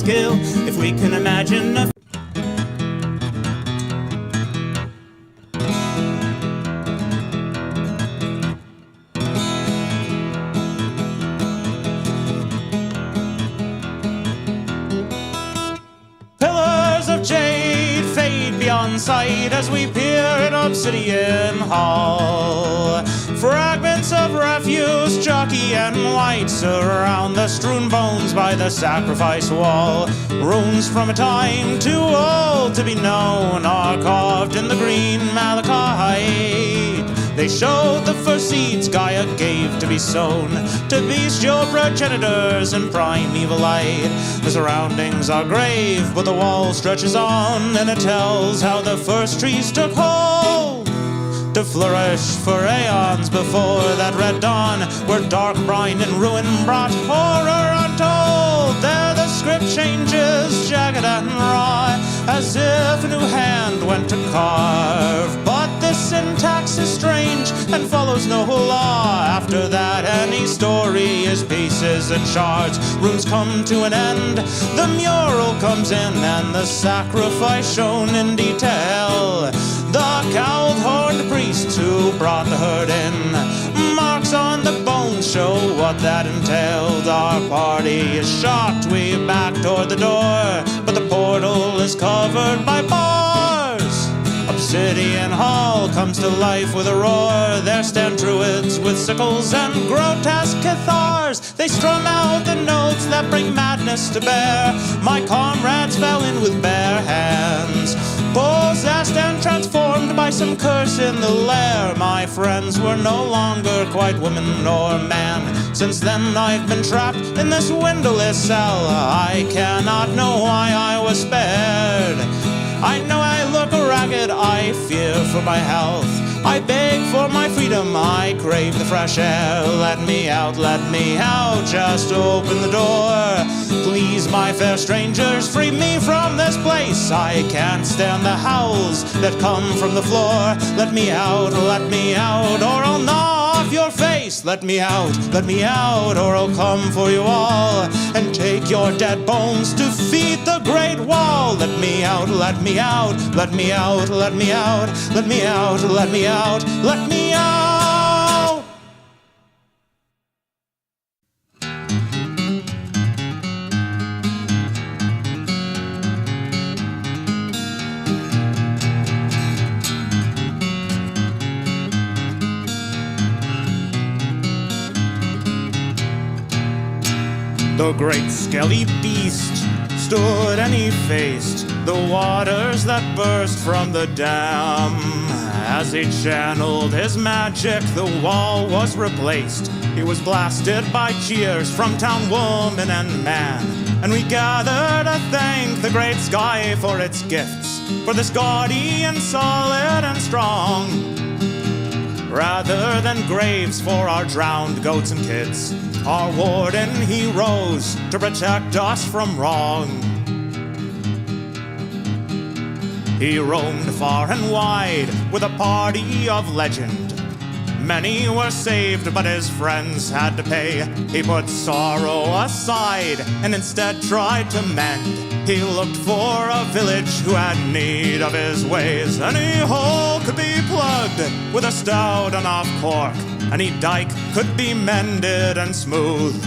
skill. If we can imagine a pillars of jade fade beyond sight as we peer in obsidian hall. Fragments of refuse, chalky and white, surround the strewn bones by the sacrifice wall. Runes from a time too old to be known are carved in the green malachite. They showed the first seeds Gaia gave to be sown to bestial progenitors in primeval light. The surroundings are grave, but the wall stretches on, and it tells how the first trees took hold to flourish for aeons before that red dawn, where dark brine and ruin brought horror untold. There the script changes, jagged and raw, as if a new hand went to carve. But this syntax is strange and follows no law. After that any story is pieces and shards. Runes come to an end, the mural comes in, and the sacrifice shown in detail. The cowled horned priest who brought the herd in, marks on the bones show what that entailed. Our party is shocked, we back toward the door, but the portal is covered by bars. Obsidian Hall comes to life with a roar. There stand druids with sickles and grotesque cathars. They strum out the notes that bring madness to bear. My comrades fell in with bare hands, possessed and transformed by some curse in the lair. My friends were no longer quite woman or man. Since then I've been trapped in this windowless cell. I cannot know why I was spared. I know I look ragged, I fear for my health. I beg for my freedom, I crave the fresh air. Let me out, just open the door. Please, my fair strangers, free me from this place. I can't stand the howls that come from the floor. Let me out, or I'll gnaw off your face. Let me out, or I'll come for you all and take your dead bones to feed the great wall. Let me out, let me out, let me out, let me out, let me out, let me out, let me out. The great skelly beast stood and he faced the waters that burst from the dam. As he channeled his magic, the wall was replaced. He was blasted by cheers from town woman and man. And we gathered to thank the great sky for its gifts, for this gaudy and solid and strong, rather than graves for our drowned goats and kids. Our warden, he rose to protect us from wrong. He roamed far and wide with a party of legend. Many were saved, but his friends had to pay. He put sorrow aside and instead tried to mend. He looked for a village who had need of his ways. Any hole could be plugged with a stout enough cork. Any dike could be mended and smoothed.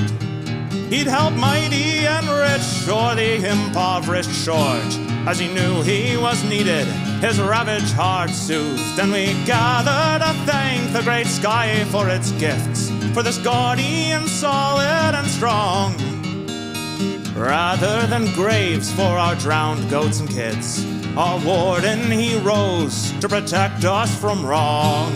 He'd help mighty and rich or the impoverished short. As he knew he was needed, his ravaged heart soothed. And we gathered to thank the great sky for its gifts, for this gaudy and solid and strong, rather than graves for our drowned goats and kids. Our warden, he rose to protect us from wrong.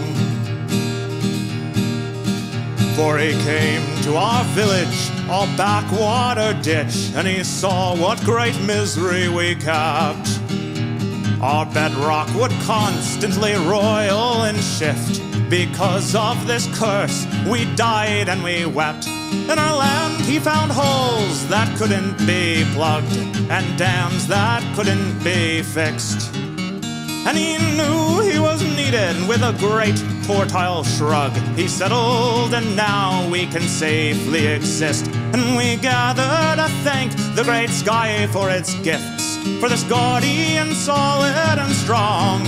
For he came to our village, our backwater ditch, and he saw what great misery we kept. Our bedrock would constantly roil and shift. Because of this curse, we died and we wept. In our land he found holes that couldn't be plugged, and dams that couldn't be fixed. And he knew he was needed, and with a great fertile shrug he settled, and now we can safely exist. And we gather to thank the great sky for its gifts, for this guardian solid and strong.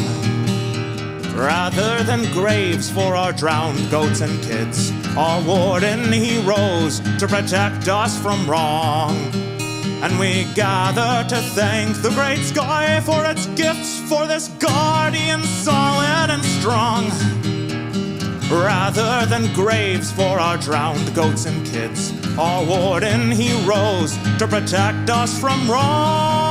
Rather than graves for our drowned goats and kids, our warden he rose to protect us from wrong. And we gather to thank the great sky for its gifts, for this guardian solid and strong. Rather than graves for our drowned goats and kids, our warden he rose to protect us from wrong.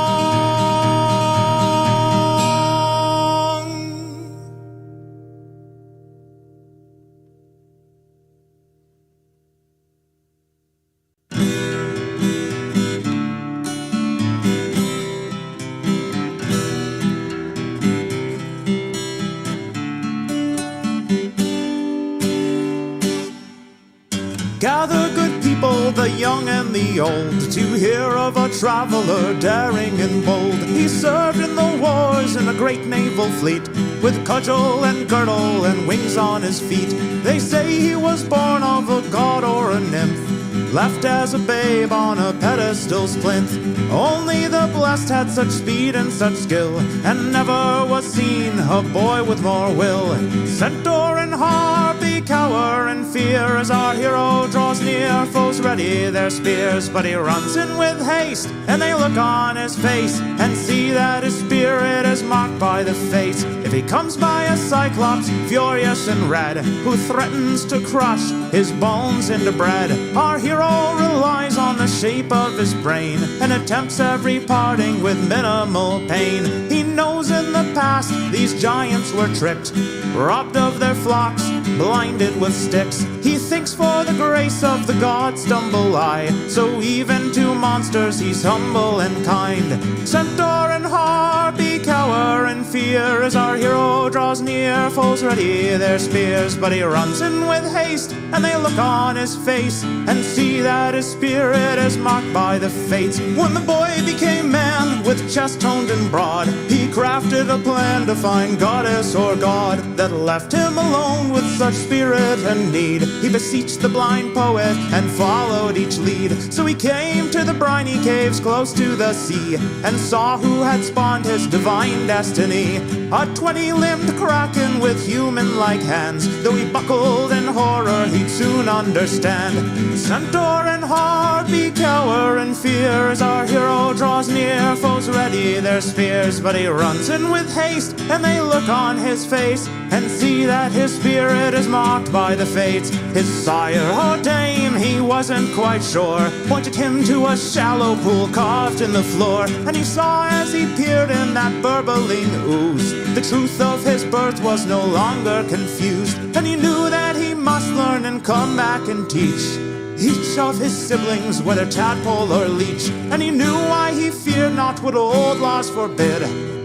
Gather, good people, the young and the old, to hear of a traveler daring and bold. He served in the wars in a great naval fleet, with cudgel and girdle and wings on his feet. They say he was born of a god or a nymph, left as a babe on a pedestal's plinth. Only the blessed had such speed and such skill, and never was seen a boy with more will. Centaur and harpy cower in fear as our hero draws near. Foes ready their spears, but he runs in with haste, and they look on his face and see that his spirit is marked by the fates. If he comes by a cyclops, furious and red, who threatens to crush his bones into bread, our hero relies on the shape of his brain and attempts every parting with minimal pain. He knows in the past these giants were tricked, robbed of their flocks, blinded with sticks. He thinks for the grace of the gods stumble I, so even to monsters he's humble and kind. Centaur and harpy cower in fear as our hero draws near. Foes ready their spears, but he runs in with haste, and they look on his face and see that his spirit is marked by the fates. When the boy became man, with chest toned and broad, he crafted a plan to find goddess or god that left him alone with such spirit and need. He beseeched the blind poet and followed each lead. So he came to the briny caves close to the sea, and saw who had spawned his divine destiny. A 20-limbed kraken with human-like hands. Though he buckled in horror, he'd soon understand. Centaur and harpy cower in fear as our hero draws near. Foes ready their spears, but he runs in with haste, and they look on his face and see that his spirit is marked by the fates. His sire or dame, he wasn't quite sure, pointed him to a shallow pool carved in the floor, and he saw as he peered in that burbling ooze, the truth of his birth was no longer confused, and he knew that he must learn and come back and teach each of his siblings, whether tadpole or leech. And he knew why he feared not what old laws forbid.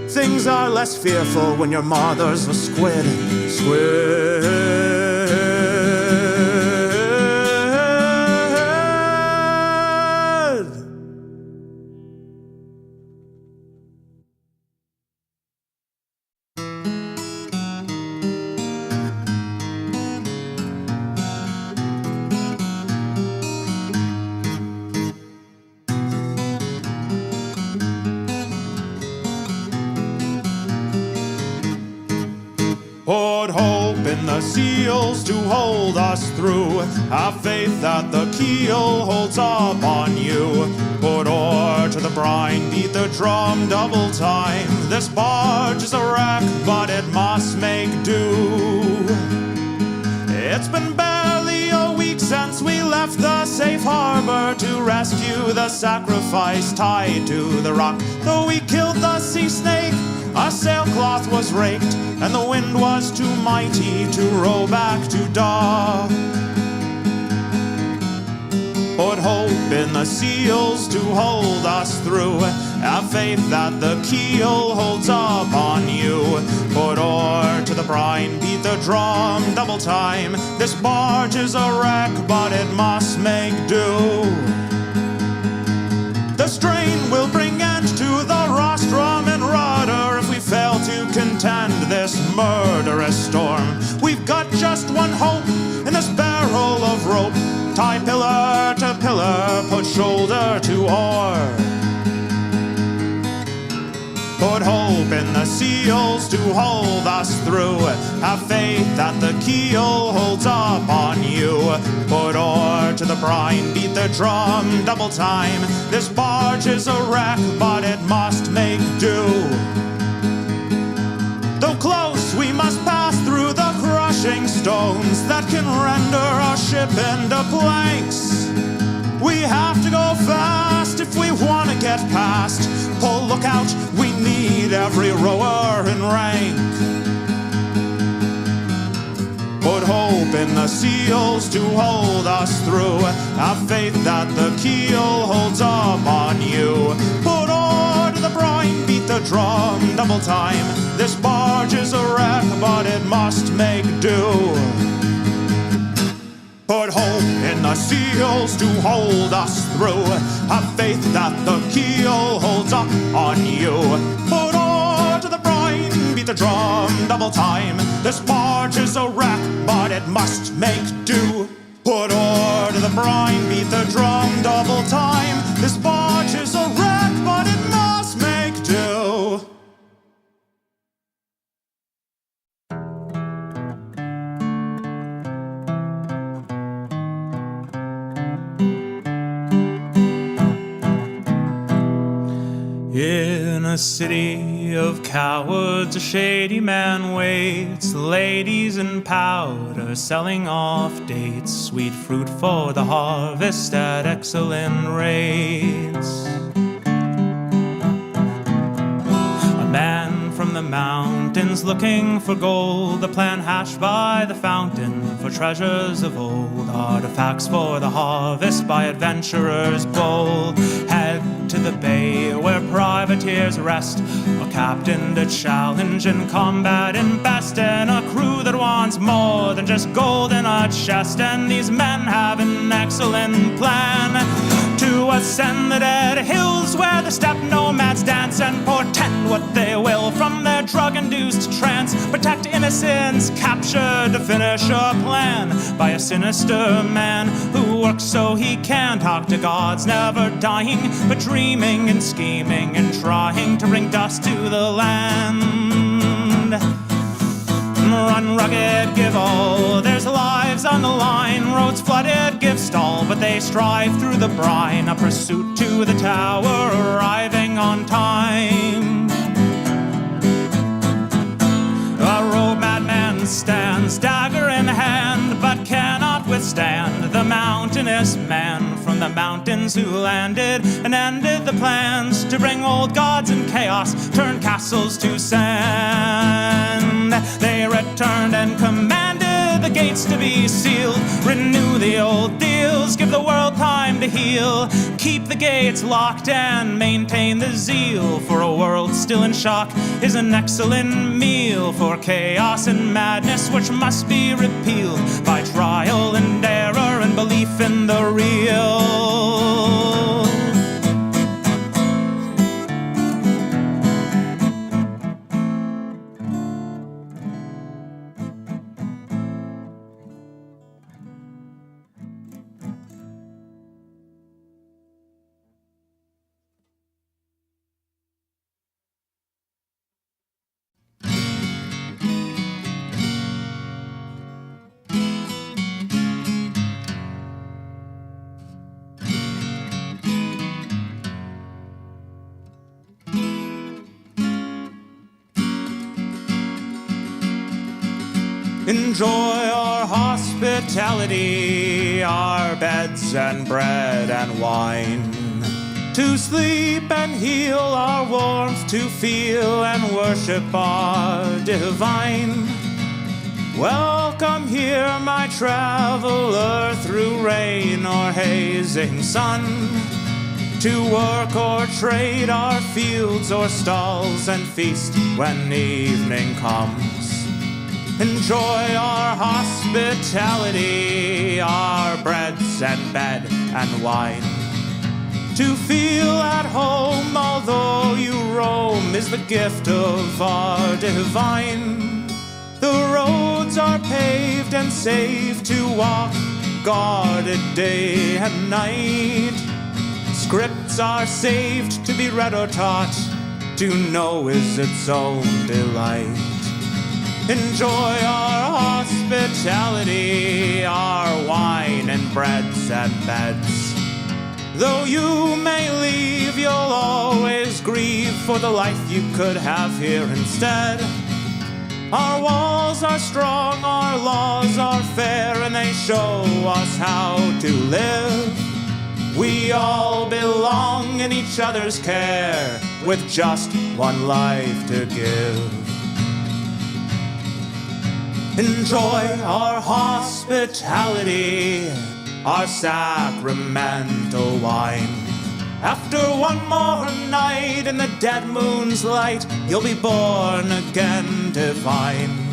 Things are less fearful when your mother's a squid. Squid. Put hope in the seals to hold us through. Have faith that the keel holds up on you. Put oar to the brine, beat the drum double time. This barge is a wreck, but it must make do. It's been barely a week since we left the safe harbor to rescue the sacrifice tied to the rock. Though we killed the sea snake, our sailcloth was raked, and the wind was too mighty to row back to dock. Put hope in the seals to hold us through. Have faith that the keel holds up on you. Put oar to the brine, beat the drum double time. This barge is a wreck, but it must make do. The strain will bring end to the rostrum and rudder if we fail to contend this murderous storm. We've got just one hope in this barrel of rope. Tie pillar to pillar, put shoulder to oar. seals to hold us through. Have faith that the keel holds up on you. Put oar to the brine, beat the drum double time. This barge is a wreck, but it must make do. Though close, we must pass through the crushing stones that can render our ship into planks. We have to go fast if we want to get past. Pull lookout, we need every rower in rank. Put hope in the seals to hold us through. Have faith that the keel holds up on you. Put oar to the brine, beat the drum double time. This barge is a wreck, but it must make do. Put hope in the seals to hold us through. Have faith that the keel holds up on you. Put oar to the brine, beat the drum double time. This barge is a wreck, but it must make do. Put oar to the brine, beat the drum double time. This barge is a wreck, but it must make do. In a city of cowards, a shady man waits. Ladies in powder selling off dates. Sweet fruit for the harvest at excellent rates. A man from the mountains looking for gold. A plan hashed by the fountain for treasures of old. Artifacts for the harvest by adventurers bold. Head to the bay where privateers rest, a captain to challenge in combat and best, and a crew that wants more than just gold in a chest. And these men have an excellent plan to ascend the dead hills where the steppe nomads dance, and portend what they will from their drug-induced trance. Protect innocents captured to finish a plan by a sinister man who works so he can talk to gods, never dying, but dreaming and scheming and trying to bring dust to the land. Run rugged, give all, there's lives on the line. Roads flooded, give stall, but they strive through the brine. A pursuit to the tower, arriving on time. A rogue madman stands, dagger in hand, but cannot withstand the mountainous man from the mountains who landed and ended the plans to bring old gods and chaos, turn castles to sand. They returned and commanded the gates to be sealed. Renew the old deals, give the world time to heal. Keep the gates locked and maintain the zeal, for a world still in shock is an excellent meal. For chaos and madness which must be repealed by trial and error and belief in the real. Enjoy our hospitality, our beds and bread and wine. To sleep and heal, our warmth to feel and worship our divine. Welcome here, my traveler, through rain or hazing sun. To work or trade our fields or stalls and feast when evening comes. Enjoy our hospitality, our breads and bed and wine. To feel at home, although you roam, is the gift of our divine. The roads are paved and safe to walk, guarded day and night. Scripts are saved to be read or taught, to know is its own delight. Enjoy our hospitality, our wine and breads and beds. Though you may leave, you'll always grieve for the life you could have here instead. Our walls are strong, our laws are fair, and they show us how to live. We all belong in each other's care, with just one life to give. Enjoy our hospitality, our sacramental wine. After one more night in the dead moon's light, you'll be born again divine.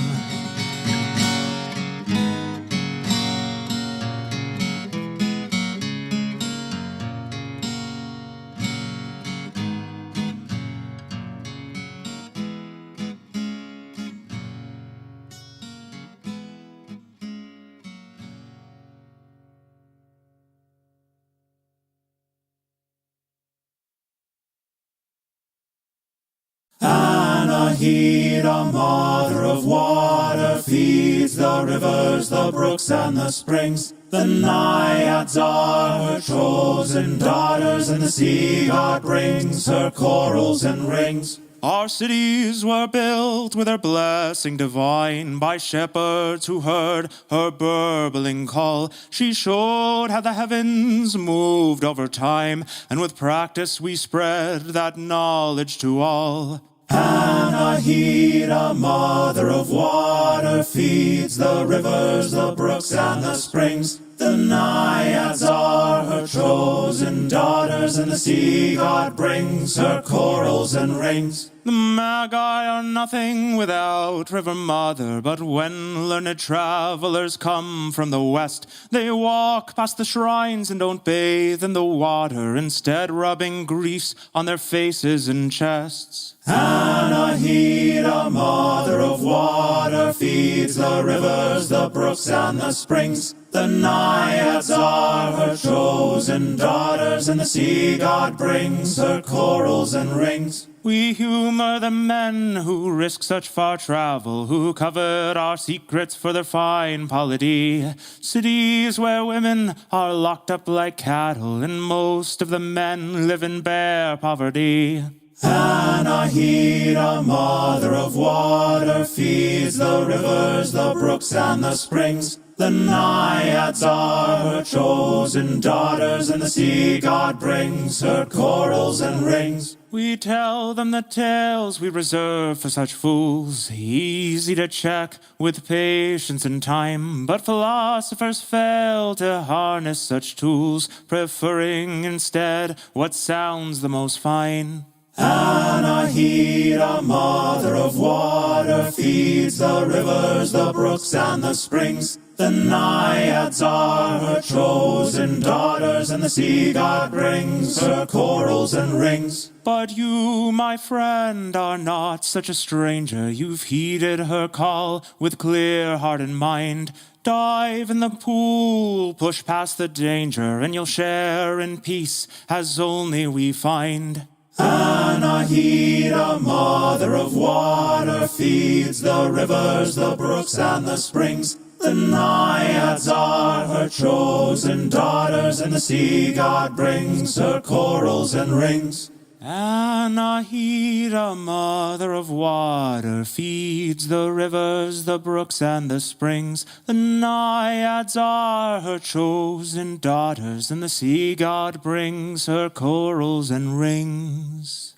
Anahita, mother of water, feeds the rivers, the brooks, and the springs. The naiads are her chosen daughters, and the sea god brings her corals and rings. Our cities were built with her blessing divine by shepherds who heard her burbling call. She showed how the heavens moved over time, and with practice we spread that knowledge to all. Anahita, mother of water, feeds the rivers, the brooks, and the springs. The naiads are her chosen daughters, and the sea god brings her corals and rings. The magi are nothing without River Mother, but when learned travelers come from the west, they walk past the shrines and don't bathe in the water, instead rubbing grease on their faces and chests. Anahita, mother of water, feeds the rivers, the brooks, and the springs. The naiads are her chosen daughters, and the sea god brings her corals and rings. We humor the men who risk such far travel, who covet our secrets for their fine polity. Cities where women are locked up like cattle, and most of the men live in bare poverty. Anahita, mother of water, feeds the rivers, the brooks, and the springs. The naiads are her chosen daughters, and the sea god brings her corals and rings. We tell them the tales we reserve for such fools, easy to check with patience and time, but philosophers fail to harness such tools, preferring instead what sounds the most fine. Anahita, mother of water, feeds the rivers, the brooks, and the springs. The naiads are her chosen daughters, and the sea god brings her corals and rings. But you, my friend, are not such a stranger. You've heeded her call with clear heart and mind. Dive in the pool, push past the danger, and you'll share in peace as only we find. Anahita, mother of water, feeds the rivers, the brooks, and the springs. The naiads are her chosen daughters, and the sea god brings her corals and rings. Anahita, mother of water, feeds the rivers, the brooks, and the springs. The naiads are her chosen daughters, and the sea god brings her corals and rings.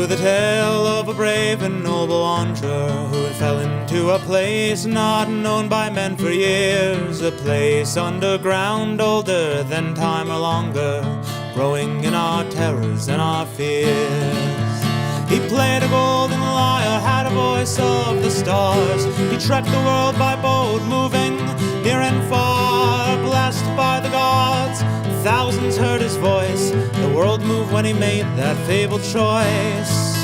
The tale of a brave and noble wanderer who fell into a place not known by men for years, a place underground, older than time or longer, growing in our terrors and our fears. He played a golden lyre, had a voice of the stars. He trekked the world by boat, moving near and far, blessed by the gods, Thousands heard his voice. The world moved when he made that fabled choice.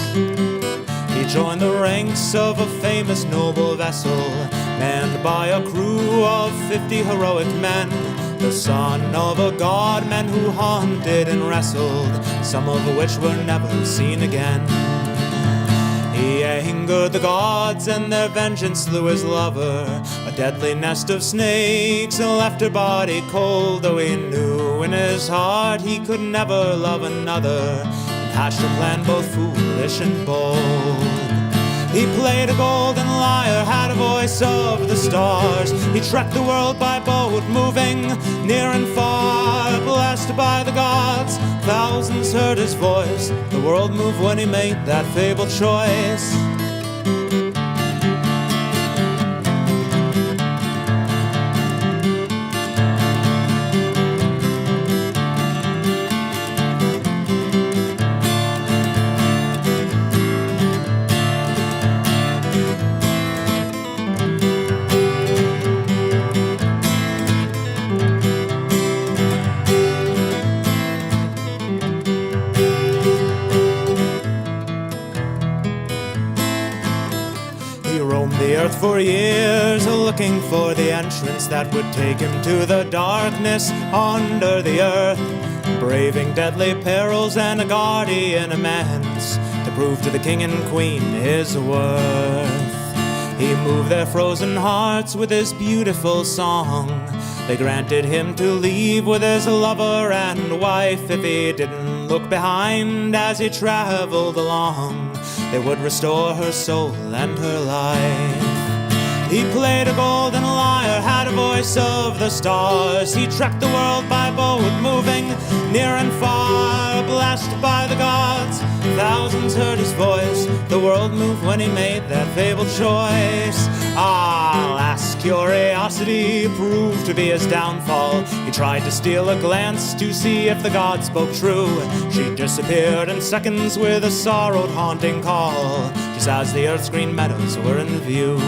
He joined the ranks of a famous noble vessel, manned by a crew of 50 heroic men, the son of a god, men who hunted and wrestled, some of which were never seen again. He angered the gods, and their vengeance slew his lover. A deadly nest of snakes left her body cold, though he knew in his heart he could never love another, and hatched a plan both foolish and bold. He played a golden lyre, had a voice of the stars. He trekked the world by boat, moving near and far, blessed by the gods. Thousands heard his voice. The world moved when he made that fabled choice. For years, looking for the entrance that would take him to the darkness under the earth, braving deadly perils and a guardian immense to prove to the king and queen his worth. He moved their frozen hearts with his beautiful song. They granted him to leave with his lover and wife if he didn't look behind as he traveled along. They would restore her soul and her life. He played a golden lyre, had a voice of the stars. He trekked the world by boat, moving near and far, blessed by the gods. Thousands heard his voice. The world moved when he made that fabled choice. Alas, curiosity proved to be his downfall. He tried to steal a glance to see if the god spoke true. She disappeared in seconds with a sorrowed, haunting call, just as the earth's green meadows were in view.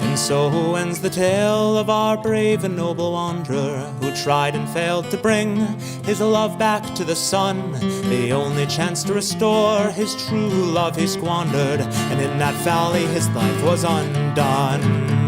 And so ends the tale of our brave and noble wanderer, who tried and failed to bring his love back to the sun. The only chance to restore his true love he squandered, and in that valley his life was undone.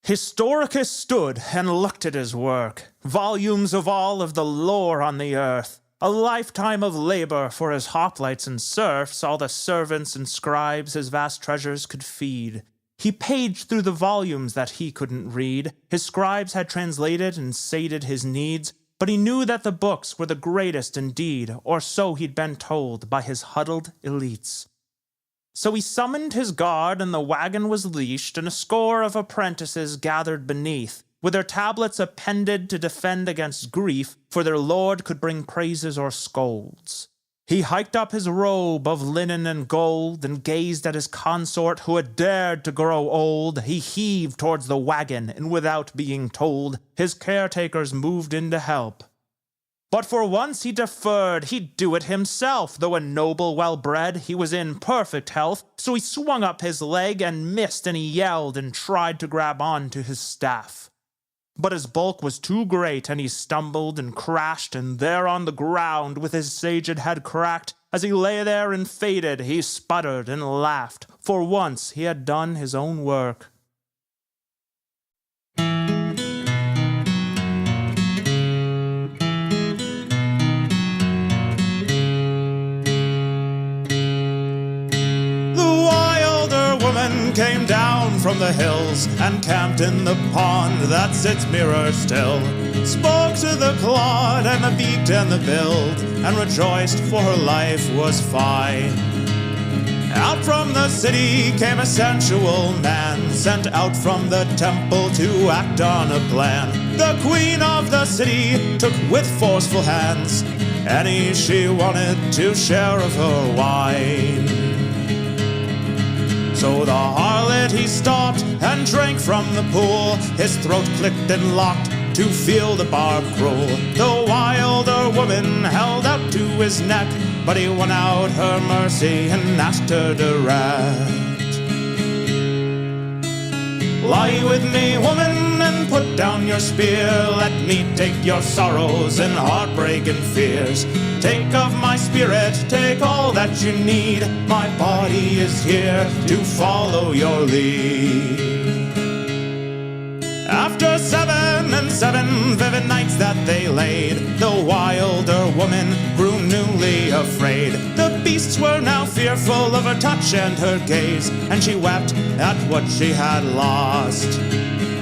Historicus stood and looked at his work, volumes of all of the lore on the earth, a lifetime of labor for his hoplites and serfs, all the servants and scribes his vast treasures could feed. He paged through the volumes that he couldn't read. His scribes had translated and sated his needs, but he knew that the books were the greatest indeed, or so he'd been told by his huddled elites. So he summoned his guard, and the wagon was leashed, and a score of apprentices gathered beneath, with their tablets appended to defend against grief, for their lord could bring praises or scolds. He hiked up his robe of linen and gold, and gazed at his consort who had dared to grow old. He heaved towards the wagon, and without being told, his caretakers moved in to help. But for once he deferred, he'd do it himself. Though a noble well-bred, he was in perfect health, so he swung up his leg and missed, and he yelled and tried to grab on to his staff. But his bulk was too great, and he stumbled and crashed, and there on the ground, with his saged head cracked, as he lay there and faded, he sputtered and laughed. For once he had done his own work. Came down from the hills and camped in the pond that sits mirror still. Spoke to the clod and the beaked and the billed, and rejoiced for her life was fine. Out from the city came a sensual man, sent out from the temple to act on a plan. The queen of the city took with forceful hands any she wanted to share of her wine. So the harlot he stopped and drank from the pool. His throat clicked and locked to feel the barb cruel. The wilder woman held out to his neck, but he won out her mercy and asked her direct. Lie with me, woman, and put down your spear. Let me take your sorrows and heartbreak and fears. Take of my spirit, take all that you need. My body is here to follow your lead. After 7 and 7 vivid nights that they laid, the wilder woman grew newly afraid. The beasts were now fearful of her touch and her gaze, and she wept at what she had lost.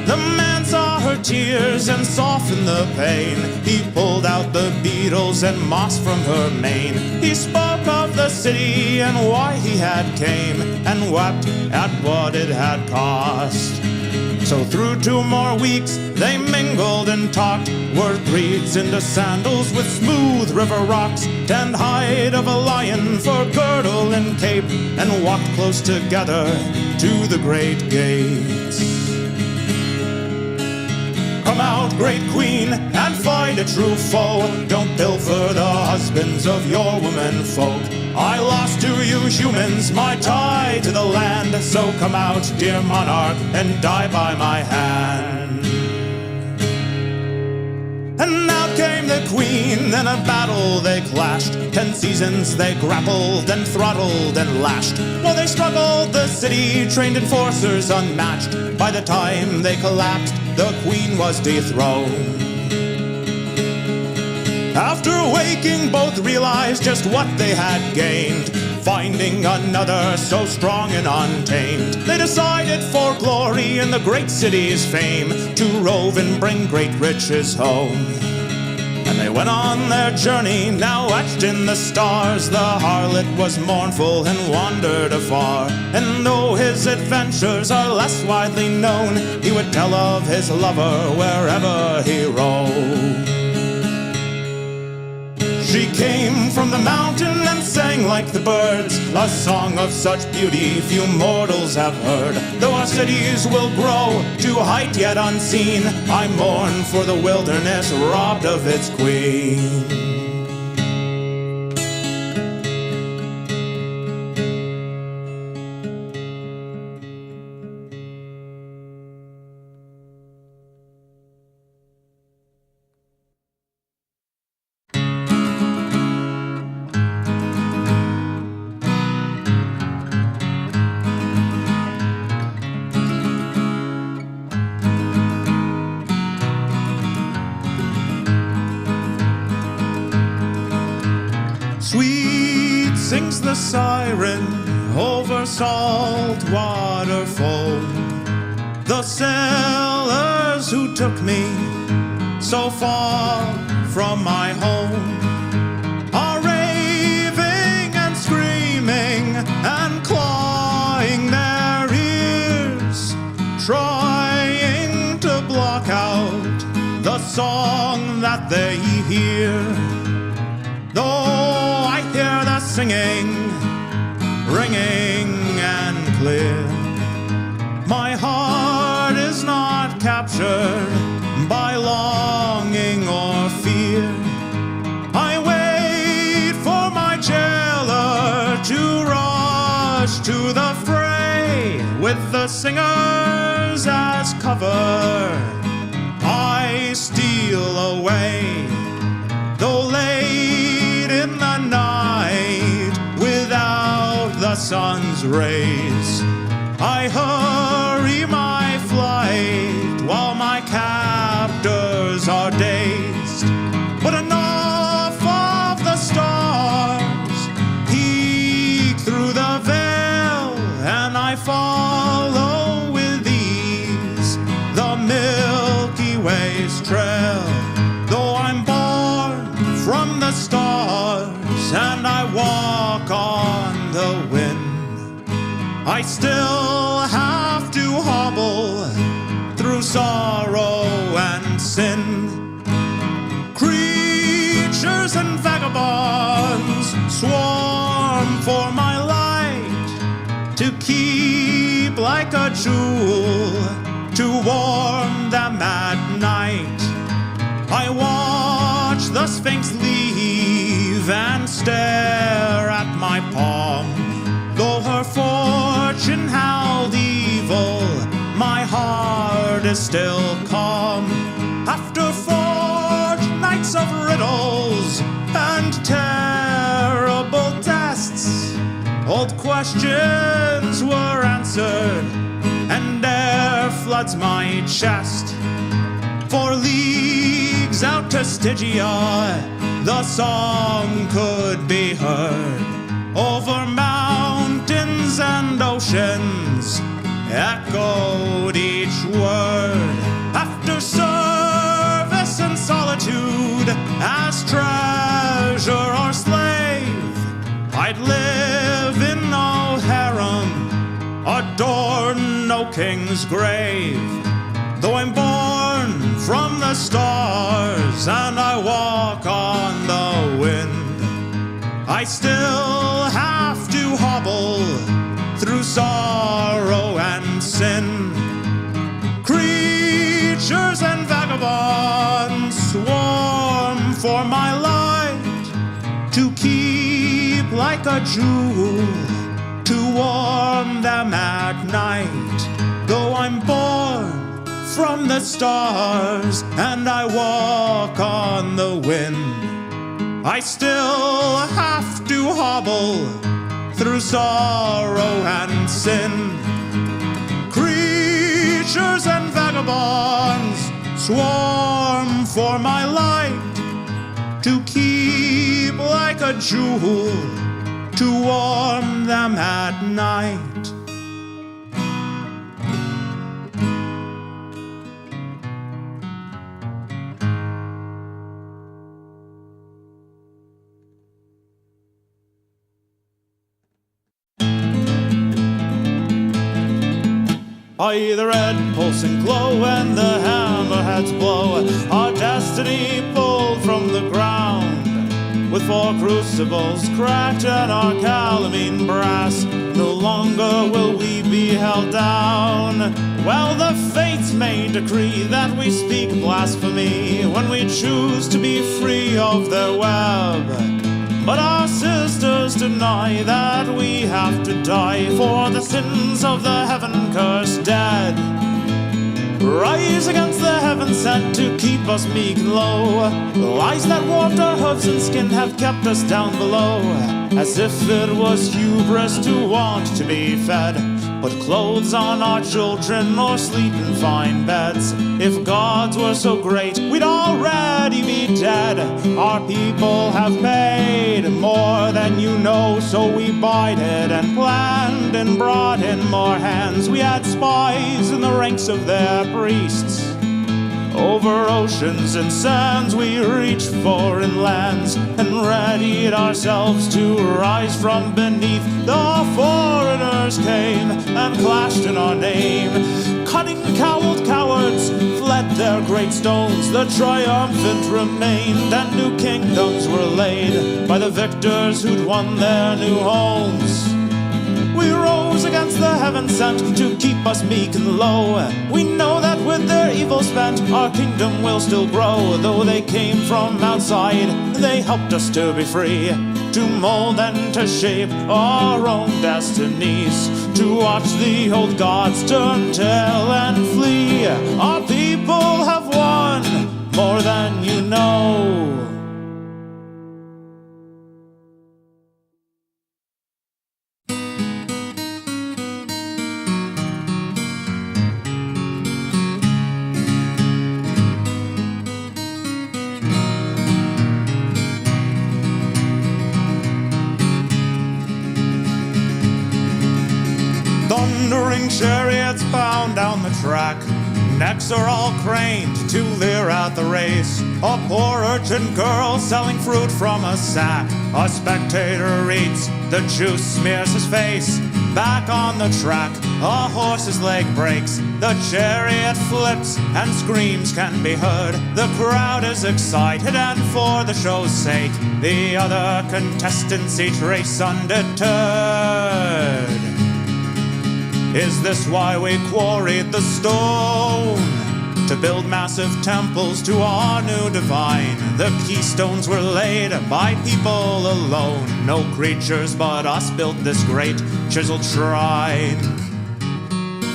The man saw her tears and softened the pain. He pulled out the beetles and moss from her mane. He spoke of the city and why he had came, and wept at what it had cost. So through 2 more weeks they mingled and talked, wore breeds into sandals with smooth river rocks, tanned hide of a lion for girdle and cape, and walked close together to the great gates. Come out, great queen, and fight a true foe. Don't pilfer the husbands of your women folk. I lost to you humans my tie to the land, so come out, dear monarch, and die by my hand. And out came the queen, in a battle they clashed. 10 seasons they grappled and throttled and lashed. While they struggled, the city trained enforcers unmatched. By the time they collapsed, the queen was dethroned. After waking, both realized just what they had gained. Finding another so strong and untamed, they decided for glory in the great city's fame, to rove and bring great riches home. And they went on their journey, now etched in the stars. The harlot was mournful and wandered afar, and though his adventures are less widely known, he would tell of his lover wherever he roamed. She came from the mountain and sang like the birds, a song of such beauty few mortals have heard. Though our cities will grow to height yet unseen, I mourn for the wilderness robbed of its queen. Sweet sings the siren over salt water foam. The sailors who took me so far from my home are raving and screaming and clawing their ears, trying to block out the song that they hear. Though I hear the singing, ringing and clear, my heart is not captured by longing or fear. I wait for my jailer to rush to the fray, with the singers as cover. I steal away, though late in the night, without the sun's rays. I hurry my flight while my captors are dazed. But enough of the stars peek through the veil, and I follow with ease the Milky Way's trail. Though I'm born from the stars and I walk on the wind, I still have to hobble through sorrow and sin. Creatures and vagabonds swarm for my light, to keep like a jewel, to warm them at night. I watch the Sphinx leave grieve and stare at my palm. Though her fortune held evil, my heart is still calm. After fortnights of riddles and terrible tests, old questions were answered, and air floods my chest. For leagues out to Stygia, the song could be heard. Over mountains and oceans echoed each word. After service and solitude, as treasure or slave, I'd live in no harem, adorn no king's grave. Though I'm born from the stars and I walk on the wind, I still have to hobble through sorrow and sin. Creatures and vagabonds swarm for my light, to keep like a jewel, to warm them at night. Though I'm born from the stars and I walk on the wind, I still have to hobble through sorrow and sin. Creatures and vagabonds swarm for my light, to keep like a jewel, to warm them at night. Aye, the red pulsing glow and the hammerheads blow, our destiny pulled from the ground. With 4 crucibles cracked and our calamine brass, no longer will we be held down. Well, the fates may decree that we speak blasphemy when we choose to be free of their web. But our sisters deny that we have to die for the sins of the heaven-cursed dead. Rise against the heaven sent to keep us meek and low. The lies that warped our hooves and skin have kept us down below, as if it was hubris to want to be fed. Put clothes on our children or sleep in fine beds. If gods were so great, we'd already be dead. Our people have paid more than you know, so we bided and planned and brought in more hands. We had spies in the ranks of their priests. Over oceans and sands we reached foreign lands, and readied ourselves to rise from beneath. The foreigners came and clashed in our name. Cunning cowled cowards fled their great stones. The triumphant remained, and new kingdoms were laid by the victors who'd won their new homes. We rose against the heaven sent to keep us meek and low. We know that with their evil spent, our kingdom will still grow. Though they came from outside, they helped us to be free, to mold and to shape our own destinies, to watch the old gods turn tail and flee. Our people have won more than you know. Thundering chariots bound down the track, necks are all craned to leer at the race. A poor urchin girl selling fruit from a sack. A spectator reads, the juice smears his face. Back on the track, a horse's leg breaks. The chariot flips and screams can be heard. The crowd is excited, and for the show's sake, the other contestants each race undeterred. Is this why we quarried the stone? to build massive temples to our new divine. The keystones were laid by people alone. No creatures but us built this great chiseled shrine.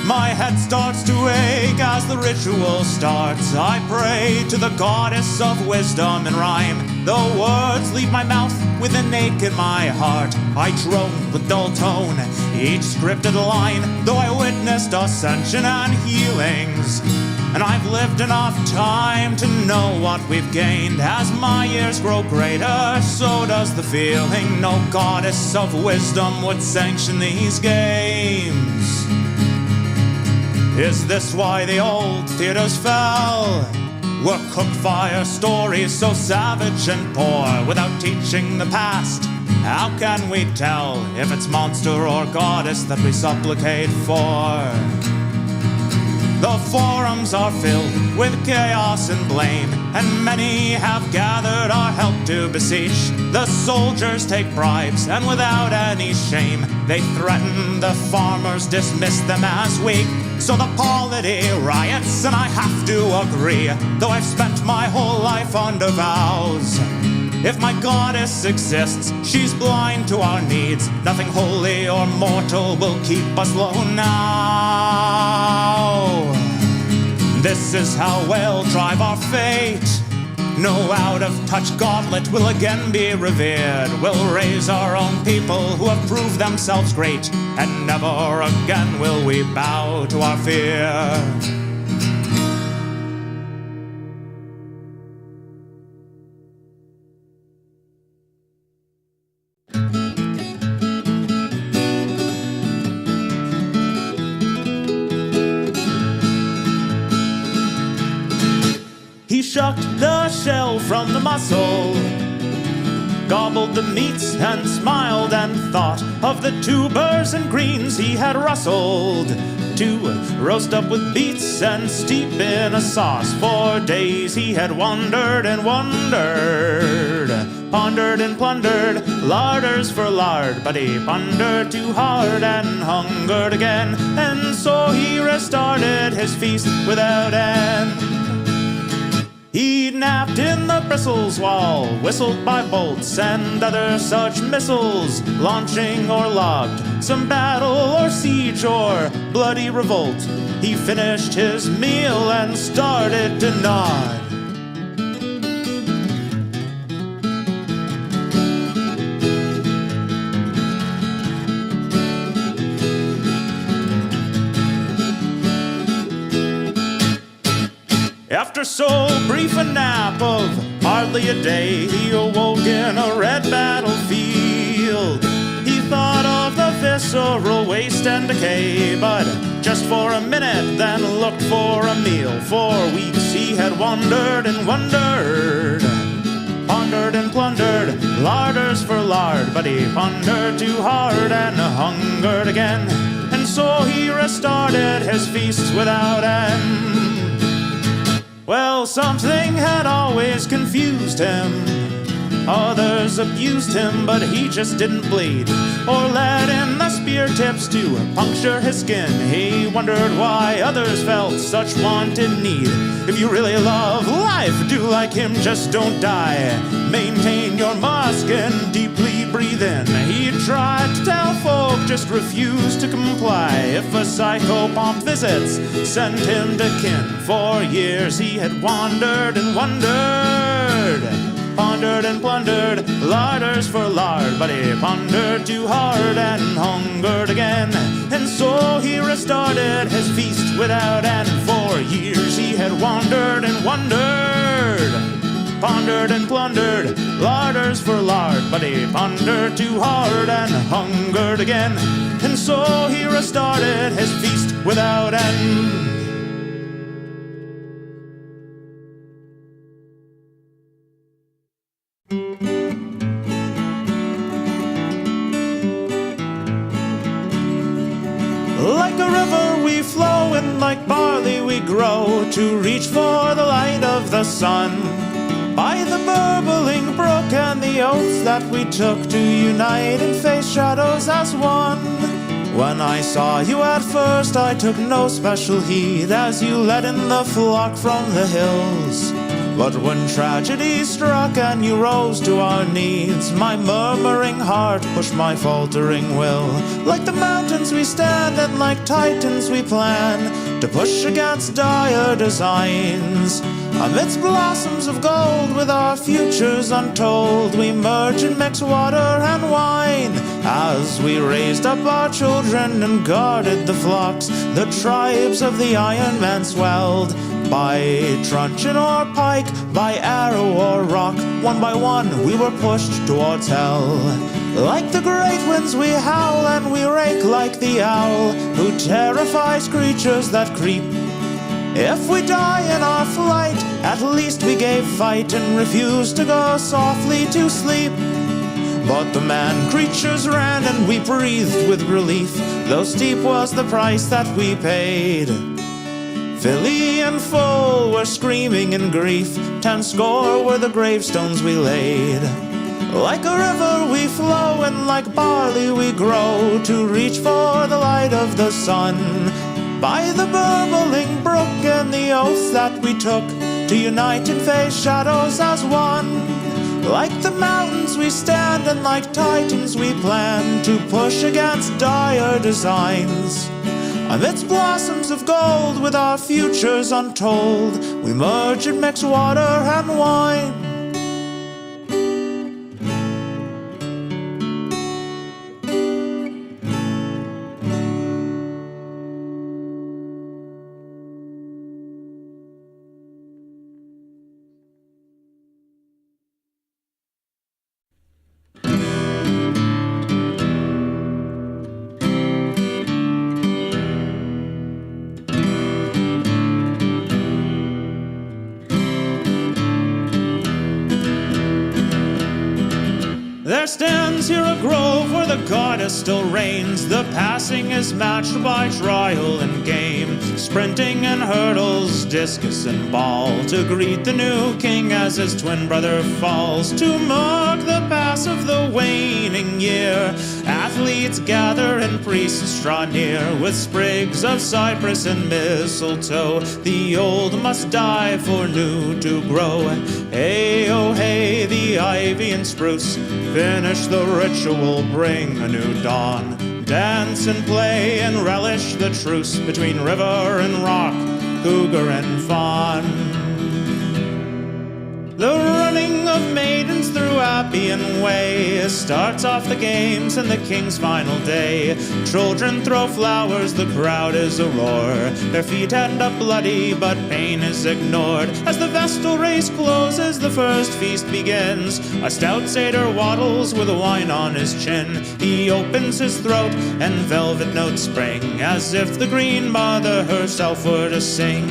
My head starts to ache as the ritual starts. I pray to the goddess of wisdom in rhyme. The words leave my mouth with an ache in my heart. I drone with dull tone each scripted line, though I witnessed ascension and healings. And I've lived enough time to know what we've gained. As my years grow greater, so does the feeling. No goddess of wisdom would sanction these games. Is this why the old theaters fell? Were cook-fire stories so savage and poor? Without teaching the past, how can we tell if it's monster or goddess that we supplicate for? The forums are filled with chaos and blame, and many have gathered our help to beseech. The soldiers take bribes, and without any shame, they threaten the farmers, dismiss them as weak. So the polity riots, and I have to agree, though I've spent my whole life under vows. If my goddess exists, she's blind to our needs. Nothing holy or mortal will keep us low now. This is how we'll drive our fate. No out-of-touch gauntlet will again be revered. We'll raise our own people who have proved themselves great, and never again will we bow to our fear. He shucked the shell from the mussel, gobbled the meats and smiled and thought of the tubers and greens he had rustled to roast up with beets and steep in a sauce. For days he had wandered and wondered, pondered and plundered larders for lard, but he pondered too hard and hungered again, and so he restarted his feast without end. He napped in the bristles while whistled by bolts and other such missiles, launching or logged some battle or siege or bloody revolt. He finished his meal and started to nod. After so brief a nap of hardly a day, he awoke in a red battlefield. He thought of the visceral waste and decay, but just for a minute, then looked for a meal. For weeks he had wandered and wondered, pondered and plundered larders for lard, but he pondered too hard and hungered again, and so he restarted his feasts without end. Well, something had always confused him. Others abused him, but he just didn't bleed, or let in the spear tips to puncture his skin. He wondered why others felt such wanted need. If you really love life, do like him, just don't die. Maintain your mask and deeply breathe in. He tried to tell folk, just refused to comply. If a psychopomp visits, send him to kin. For years he had wandered and wondered, pondered and plundered larders for lard, but he pondered too hard and hungered again, and so he restarted his feast without end. For years he had wandered and wondered, pondered and plundered larders for lard, but he pondered too hard and hungered again, and so he restarted his feast without end. Like a river we flow, and like barley we grow, to reach for the light of the sun. By the burbling brook and the oaths that we took to unite and face shadows as one. When I saw you at first, I took no special heed as you led in the flock from the hills. But when tragedy struck and you rose to our needs, my murmuring heart pushed my faltering will. Like the mountains we stand and like titans we plan to push against dire designs. Amidst blossoms of gold with our futures untold, we merge and mix water and wine. As we raised up our children and guarded the flocks, the tribes of the Iron Man swelled. By truncheon or pike, by arrow or rock, one by one we were pushed towards hell. Like the great winds we howl and we rake like the owl, who terrifies creatures that creep. If we die in our flight, at least we gave fight and refused to go softly to sleep. But the man-creatures ran and we breathed with relief, though steep was the price that we paid. Filly and full were screaming in grief, 10 score were the gravestones we laid. Like a river we flow and like barley we grow, to reach for the light of the sun. By the burbling brook and the oath that we took, to unite and face shadows as one. Like the mountains we stand and like titans we plan to push against dire designs. Amidst blossoms of gold with our futures untold, we merge and mix water and wine. There stands here a grove where the goddess still reigns. The passing is matched by trial and game, sprinting and hurdles, discus and ball, to greet the new king as his twin brother falls. To mark the pass of the waning year, athletes gather and priests draw near, with sprigs of cypress and mistletoe. The old must die for new to grow. Hey, oh hey, the ivy and spruce finish the ritual, bring a new dawn. Dance and play and relish the truce between river and rock, cougar and fawn. The running of maidens through Appian Way starts off the games and the king's final day. Children throw flowers, the crowd is a roar. Their feet end up bloody, but pain is ignored. As the Vestal race closes, the first feast begins. A stout satyr waddles with wine on his chin. He opens his throat and velvet notes spring, as if the Green Mother herself were to sing.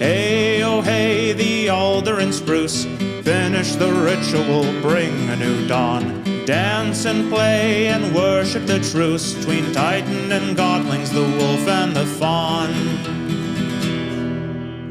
Hey, oh hey, the alder and spruce finish the ritual, bring a new dawn. Dance and play and worship the truce between Titan and godlings, the wolf and the fawn.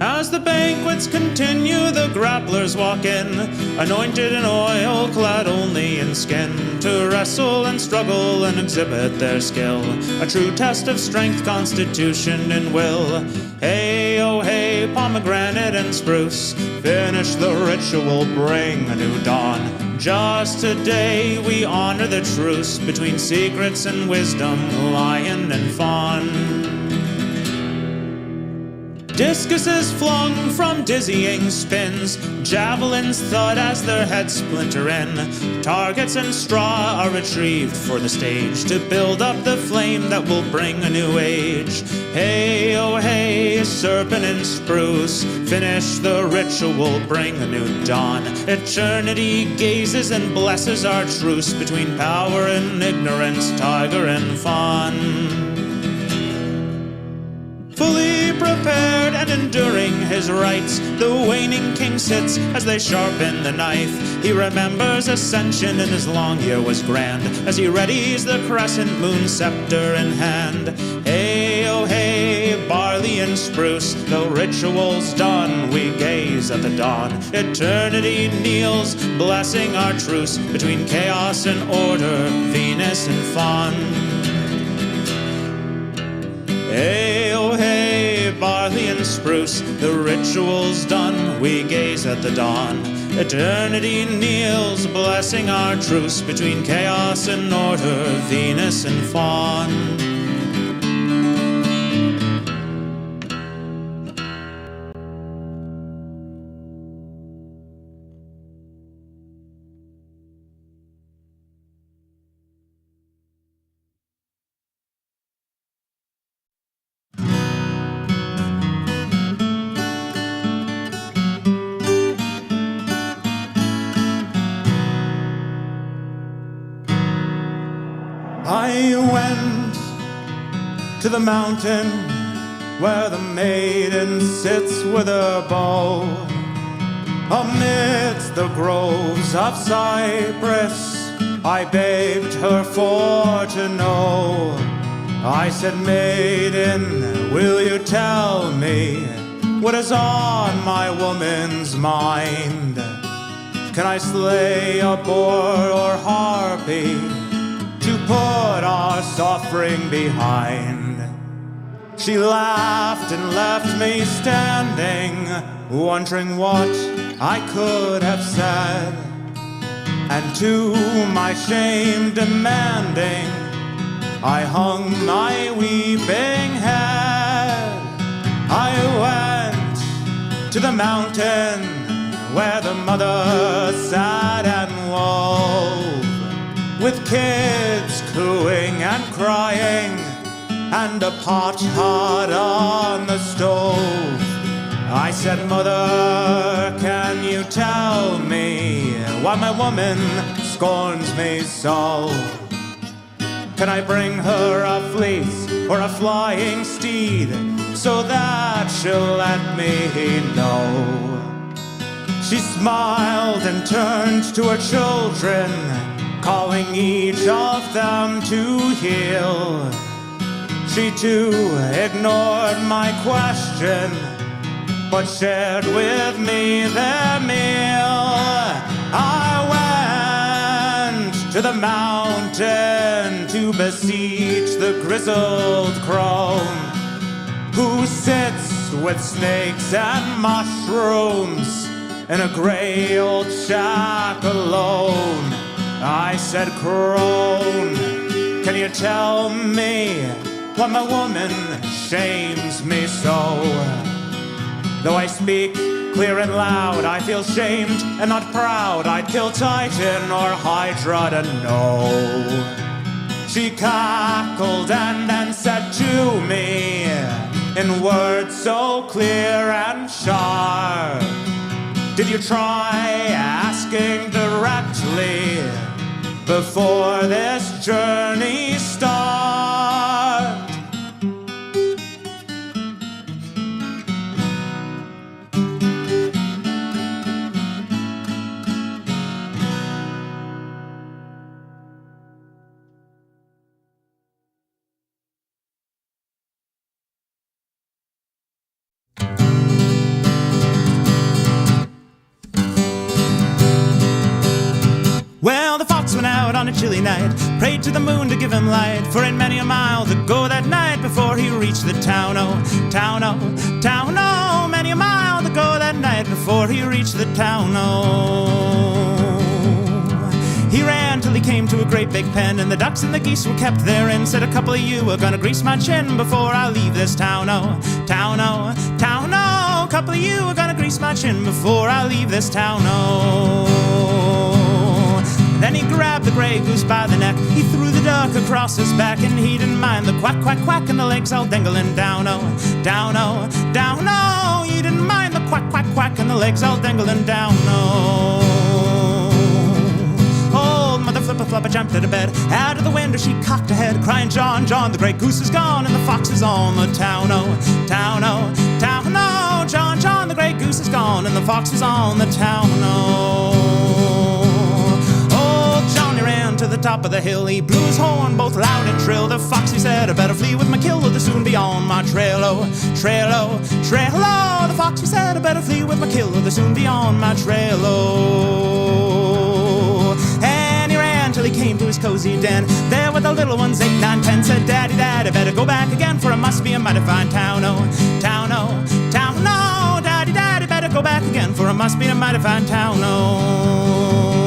As the banquets continue, the grapplers walk in, anointed in oil, clad only in skin, to wrestle and struggle and exhibit their skill, a true test of strength, constitution, and will. Hey, oh hey, pomegranate and spruce, finish the ritual, bring a new dawn. Just today we honor the truce between secrets and wisdom, lion and fawn. Discuses flung from dizzying spins, javelins thud as their heads splinter in. Targets and straw are retrieved for the stage, to build up the flame that will bring a new age. Hey, oh hey, serpent and spruce, finish the ritual, bring a new dawn. Eternity gazes and blesses our truce between power and ignorance, tiger and fawn. Fully prepared and enduring his rights, the waning king sits as they sharpen the knife. He remembers ascension and his long year was grand, as he readies the crescent moon scepter in hand. Hey, oh hey, barley and spruce, the ritual's done, we gaze at the dawn. Eternity kneels, blessing our truce between chaos and order, Venus and fawn. Hey, oh hey, barley and spruce, the ritual's done, we gaze at the dawn. Eternity kneels, blessing our truce between chaos and order, Venus and Fawn. I went to the mountain where the maiden sits with her bow. Amidst the groves of cypress, I begged her for to know. I said, maiden, will you tell me what is on my woman's mind? Can I slay a boar or harpy to put our offering behind? She laughed and left me standing, wondering what I could have said, and to my shame demanding, I hung my weeping head. I went to the mountain where the mother sat and wove, with kids cooing and crying, and a pot hot on the stove. I said, mother, can you tell me why my woman scorns me so? Can I bring her a fleece or a flying steed, so that she'll let me know? She smiled and turned to her children, calling each of them to heel. She too ignored my question, but shared with me their meal. I went to the mountain to beseech the grizzled crone, who sits with snakes and mushrooms in a gray old shack alone. I said, crone, can you tell me why my woman shames me so? Though I speak clear and loud, I feel shamed and not proud. I'd kill Titan or Hydra to know. She cackled and then said to me, in words so clear and sharp, did you try asking directly before this journey starts? Well, the fox went out on a chilly night, prayed to the moon to give him light, for in many a mile to go that night before he reached the town, oh, town, oh, town, oh, many a mile to go that night before he reached the town, oh. He ran till he came to a great big pen, and the ducks and the geese were kept therein. Said, a couple of you are gonna grease my chin before I leave this town, oh, town, oh, town, oh. A couple of you are gonna grease my chin before I leave this town, oh. Then he grabbed the gray goose by the neck, he threw the duck across his back, and he didn't mind the quack, quack, quack, and the legs all dangling down, oh, down, oh, down, oh. He didn't mind the quack, quack, quack, and the legs all dangling down, oh. Old Mother Flipper Flopper jumped out of bed, out of the window she cocked her head, crying, John, John, the great goose is gone, and the fox is on the town, oh, town, oh, town, oh. John, John, the great goose is gone, and the fox is on the town, oh. Ran to the top of the hill, he blew his horn both loud and shrill. The fox, he said, I better flee with my kill, or they'll soon be on my trail, oh, trail, oh, trail, oh. The fox, he said, I better flee with my kill, or they'll soon be on my trail, oh. And he ran till he he came to his cozy den. There were the little ones, 8, 9, 10, said, Daddy, Daddy, better go back again, for it must be a mighty fine town, oh, town, oh, town, oh. Daddy, Daddy, better go back again, for it must be a mighty fine town, oh.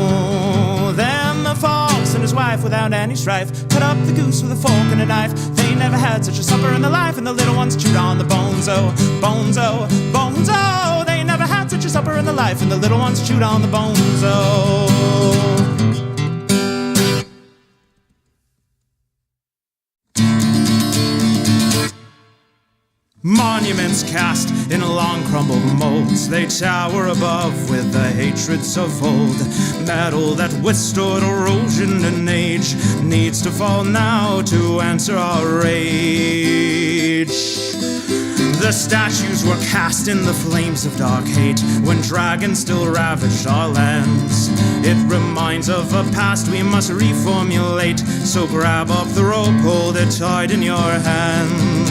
Then the fox and his wife, without any strife, cut up the goose with a fork and a knife. They never had such a supper in their life, and the little ones chewed on the bones, oh, bones, oh, bones, oh. They never had such a supper in their life, and the little ones chewed on the bones, oh. Monuments cast in long crumbled molds, they tower above with the hatreds of old. Metal that withstood erosion and age needs to fall now to answer our rage. The statues were cast in the flames of dark hate when dragons still ravaged our lands. It reminds of a past we must reformulate, so grab up the rope, hold it tight in your hands.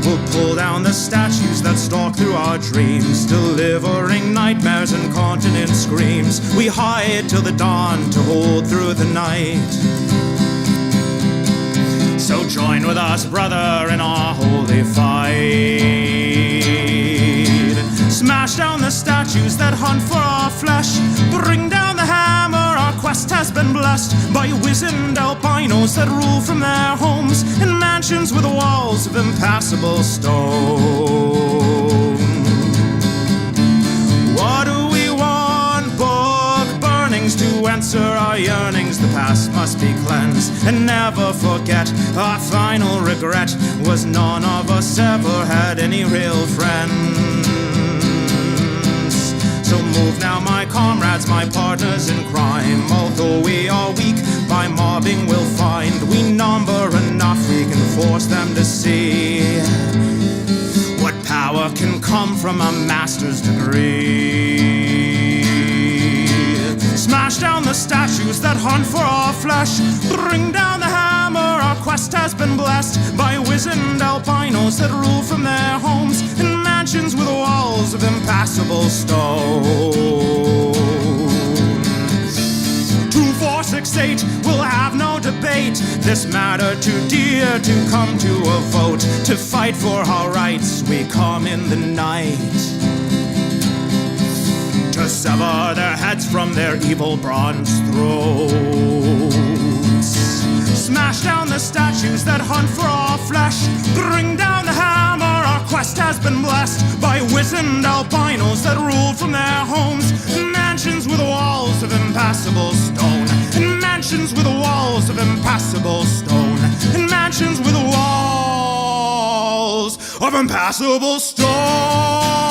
We'll pull down the statues that stalk through our dreams, delivering nightmares and continent screams. We hide till the dawn to hold through the night. So join with us, brother, in our holy fight. Smash down the statues that hunt for our flesh. Bring down the hammer, our quest has been blessed by wizened albinos that rule from their homes in mansions with walls of impassable stone. What do we want? Book burnings to answer our yearnings. The past must be cleansed and never forget. Our final regret was none of us ever had any real friends. So move now, my comrades, my partners in crime. Although we are weak, by mobbing we'll find we number enough, we can force them to see what power can come from a master's degree. Smash down the statues that hunt for our flesh. Bring down the hammer, our quest has been blessed by wizened albinos that rule from their homes in mansions with walls of impassable stone. 2468 will have no debate. This matter too dear to come to a vote. To fight for our rights we come in the night, to sever their heads from their evil bronze throats. Smash down the statues that hunt for our flesh. Bring down the hammer, our quest has been blessed by wizened albinos that rule from their homes in mansions with walls of impassable stone. In mansions with walls of impassable stone. In mansions with walls of impassable stone.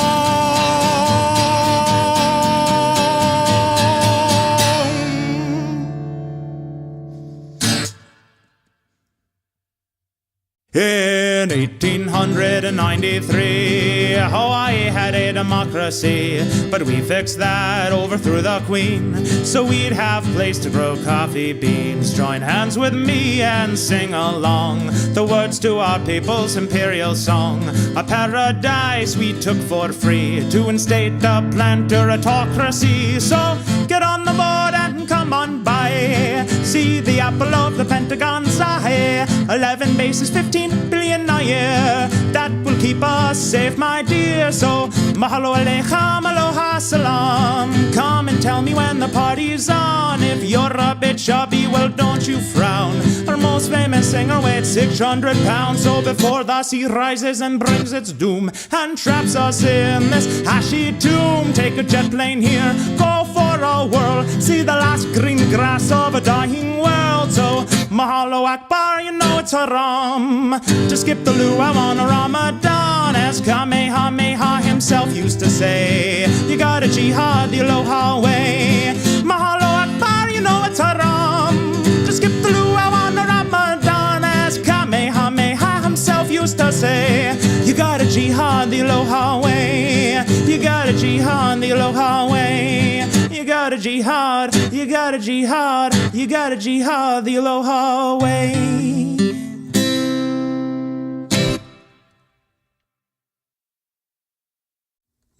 In 1893, Hawaii had a democracy, but we fixed that, overthrew the queen, so we'd have place to grow coffee beans. Join hands with me and sing along the words to our people's imperial song. A paradise we took for free to instate the planter-autocracy. So get on the board and come on by, see the apple of the Pentagon's eye. 11 bases, 15 billion a year, that will keep us safe, my dear. So mahalo aleichem, aloha salam. Come and tell me when the party's on. If you're a bit chubby, well don't you frown. Our most famous singer weighs 600 pounds. So before the sea rises and brings its doom and traps us in this ashy tomb, take a jet plane here, go for a whirl, see the last green grass of a dying world. So mahalo akbar, you know it's haram to skip the luau on a Ramadan, as Kamehameha himself used to say. You gotta jihad the aloha way. Mahalo akbar, you know it's haram to skip the luau on a Ramadan, as Kamehameha himself used to say. You gotta jihad the aloha way. You gotta jihad the aloha way. You gotta jihad, you gotta jihad, you gotta jihad the aloha way.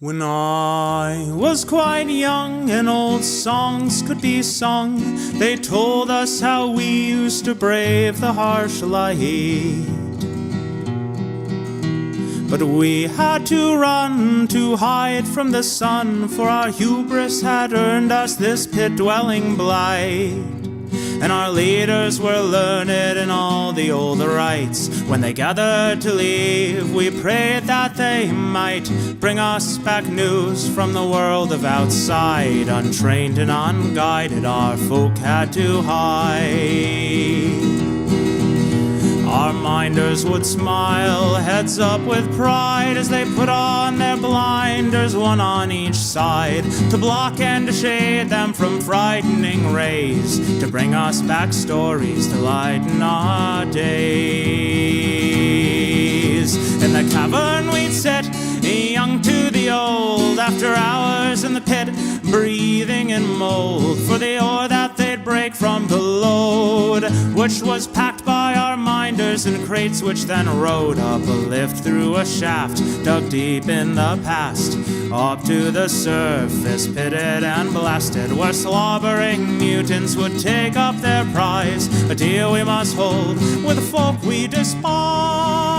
When I was quite young and old songs could be sung, they told us how we used to brave the harsh light. But we had to run to hide from the sun, for our hubris had earned us this pit-dwelling blight. And our leaders were learned in all the old rites. When they gathered to leave, we prayed that they might bring us back news from the world of outside. Untrained and unguided, our folk had to hide. Our minders would smile, heads up with pride, as they put on their blinders, one on each side, to block and to shade them from frightening rays, to bring us back stories to lighten our days. In the cavern we'd sit, young to the old, after hours in the pit, breathing in mold, for the ore that they'd break from the load, which was packed by our minders in crates, which then rode up a lift through a shaft dug deep in the past, up to the surface, pitted and blasted, where slobbering mutants would take up their prize, a deal we must hold with the folk we despise.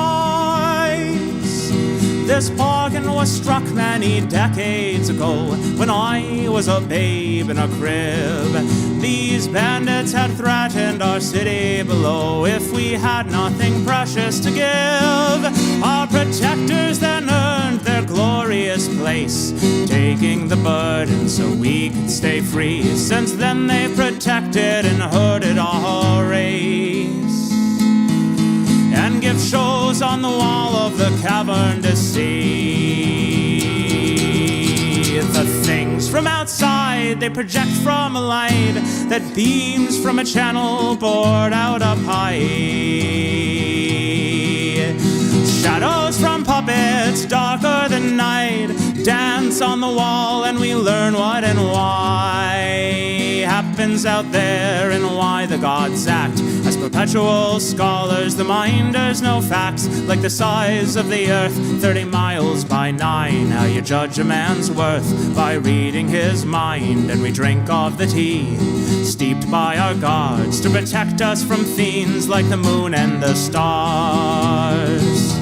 This bargain was struck many decades ago, when I was a babe in a crib. These bandits had threatened our city below if we had nothing precious to give. Our protectors then earned their glorious place, taking the burden so we could stay free. Since then they protected and herded our race, and give shows on the wall of the cavern to see. The things from outside they project from a light that beams from a channel bored out up high. Shadows from puppets darker than night dance on the wall, and we learn what and why happens out there, and why the gods act as perpetual scholars. The minders know facts like the size of the earth, 30 miles by 9. How you judge a man's worth by reading his mind. And we drink of the tea steeped by our guards to protect us from fiends like the moon and the stars.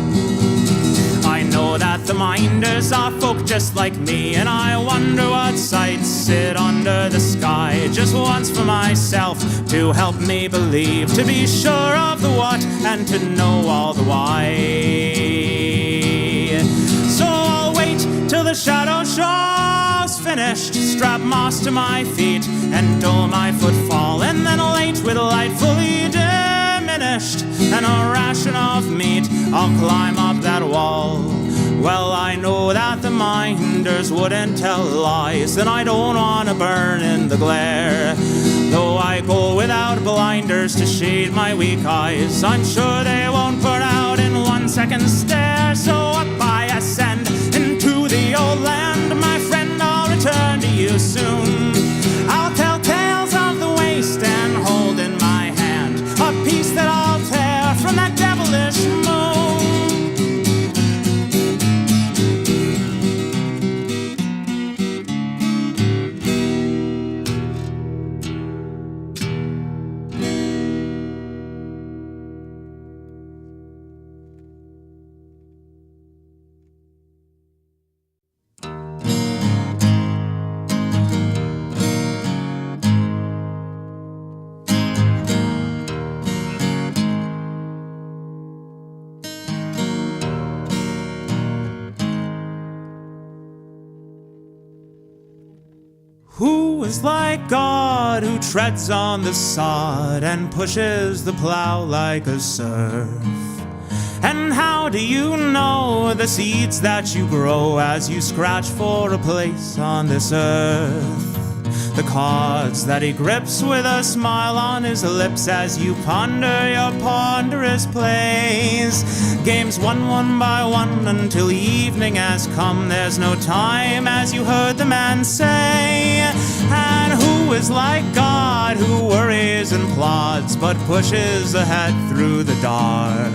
I know that the minders are folk just like me, and I wonder what sights sit under the sky. Just once for myself to help me believe, to be sure of the what and to know all the why. So I'll wait till the shadow show's finished, strap moss to my feet and dull my footfall, and then late with light fully diminished and a ration of meat, I'll climb up that wall. Well, I know that the minders wouldn't tell lies, and I don't want to burn in the glare. Though I go without blinders to shade my weak eyes, I'm sure they won't put out in 1 second stare. So up I ascend into the old land, my friend, I'll return to you soon. I'll tell tales of the waste and hold in my hand a piece that I'll tear from that devilish moon. Who is like God, who treads on the sod and pushes the plow like a serf? And how do you know the seeds that you grow as you scratch for a place on this earth? The cards that he grips with a smile on his lips as you ponder your ponderous plays. Games won one by one until evening has come. There's no time, as you heard the man say. And who is like God, who worries and plods but pushes ahead through the dark?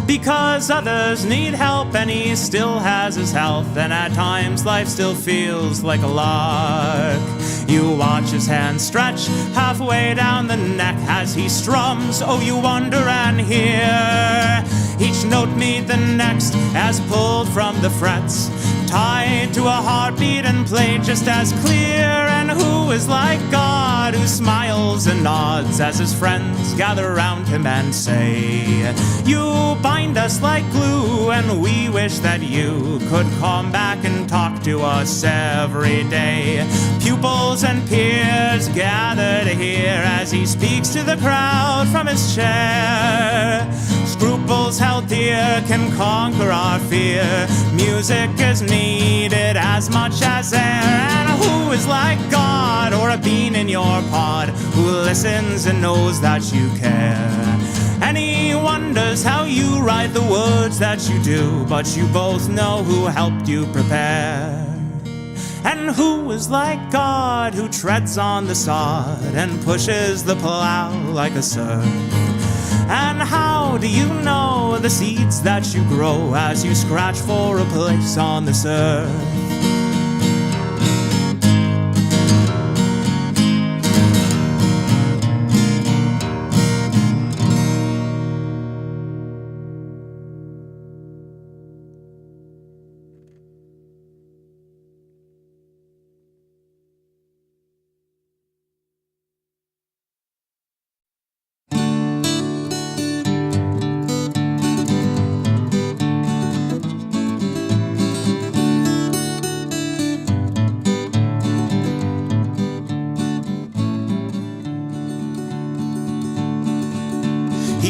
because others need help and he still has his health, and at times life still feels like a lark. You watch his hand stretch halfway down the neck as he strums. Oh, you wonder and hear each note meet the next as pulled from the frets, tied to a heartbeat and played just as clear. And who is like God, who smiles and nods as his friends gather round him and say, you bind us like glue, and we wish that you could come back and talk to us every day. Pupils and peers gather to hear as he speaks to the crowd from his chair. Scruples held dear can conquer our fear. Music is needed as much as air. And who is like God, or a bean in your pod, who listens and knows that you care? And he wonders how you write the words that you do, but you both know who helped you prepare. And who is like God, who treads on the sod and pushes the plow like a surf? And how do you know the seeds that you grow as you scratch for a place on this earth?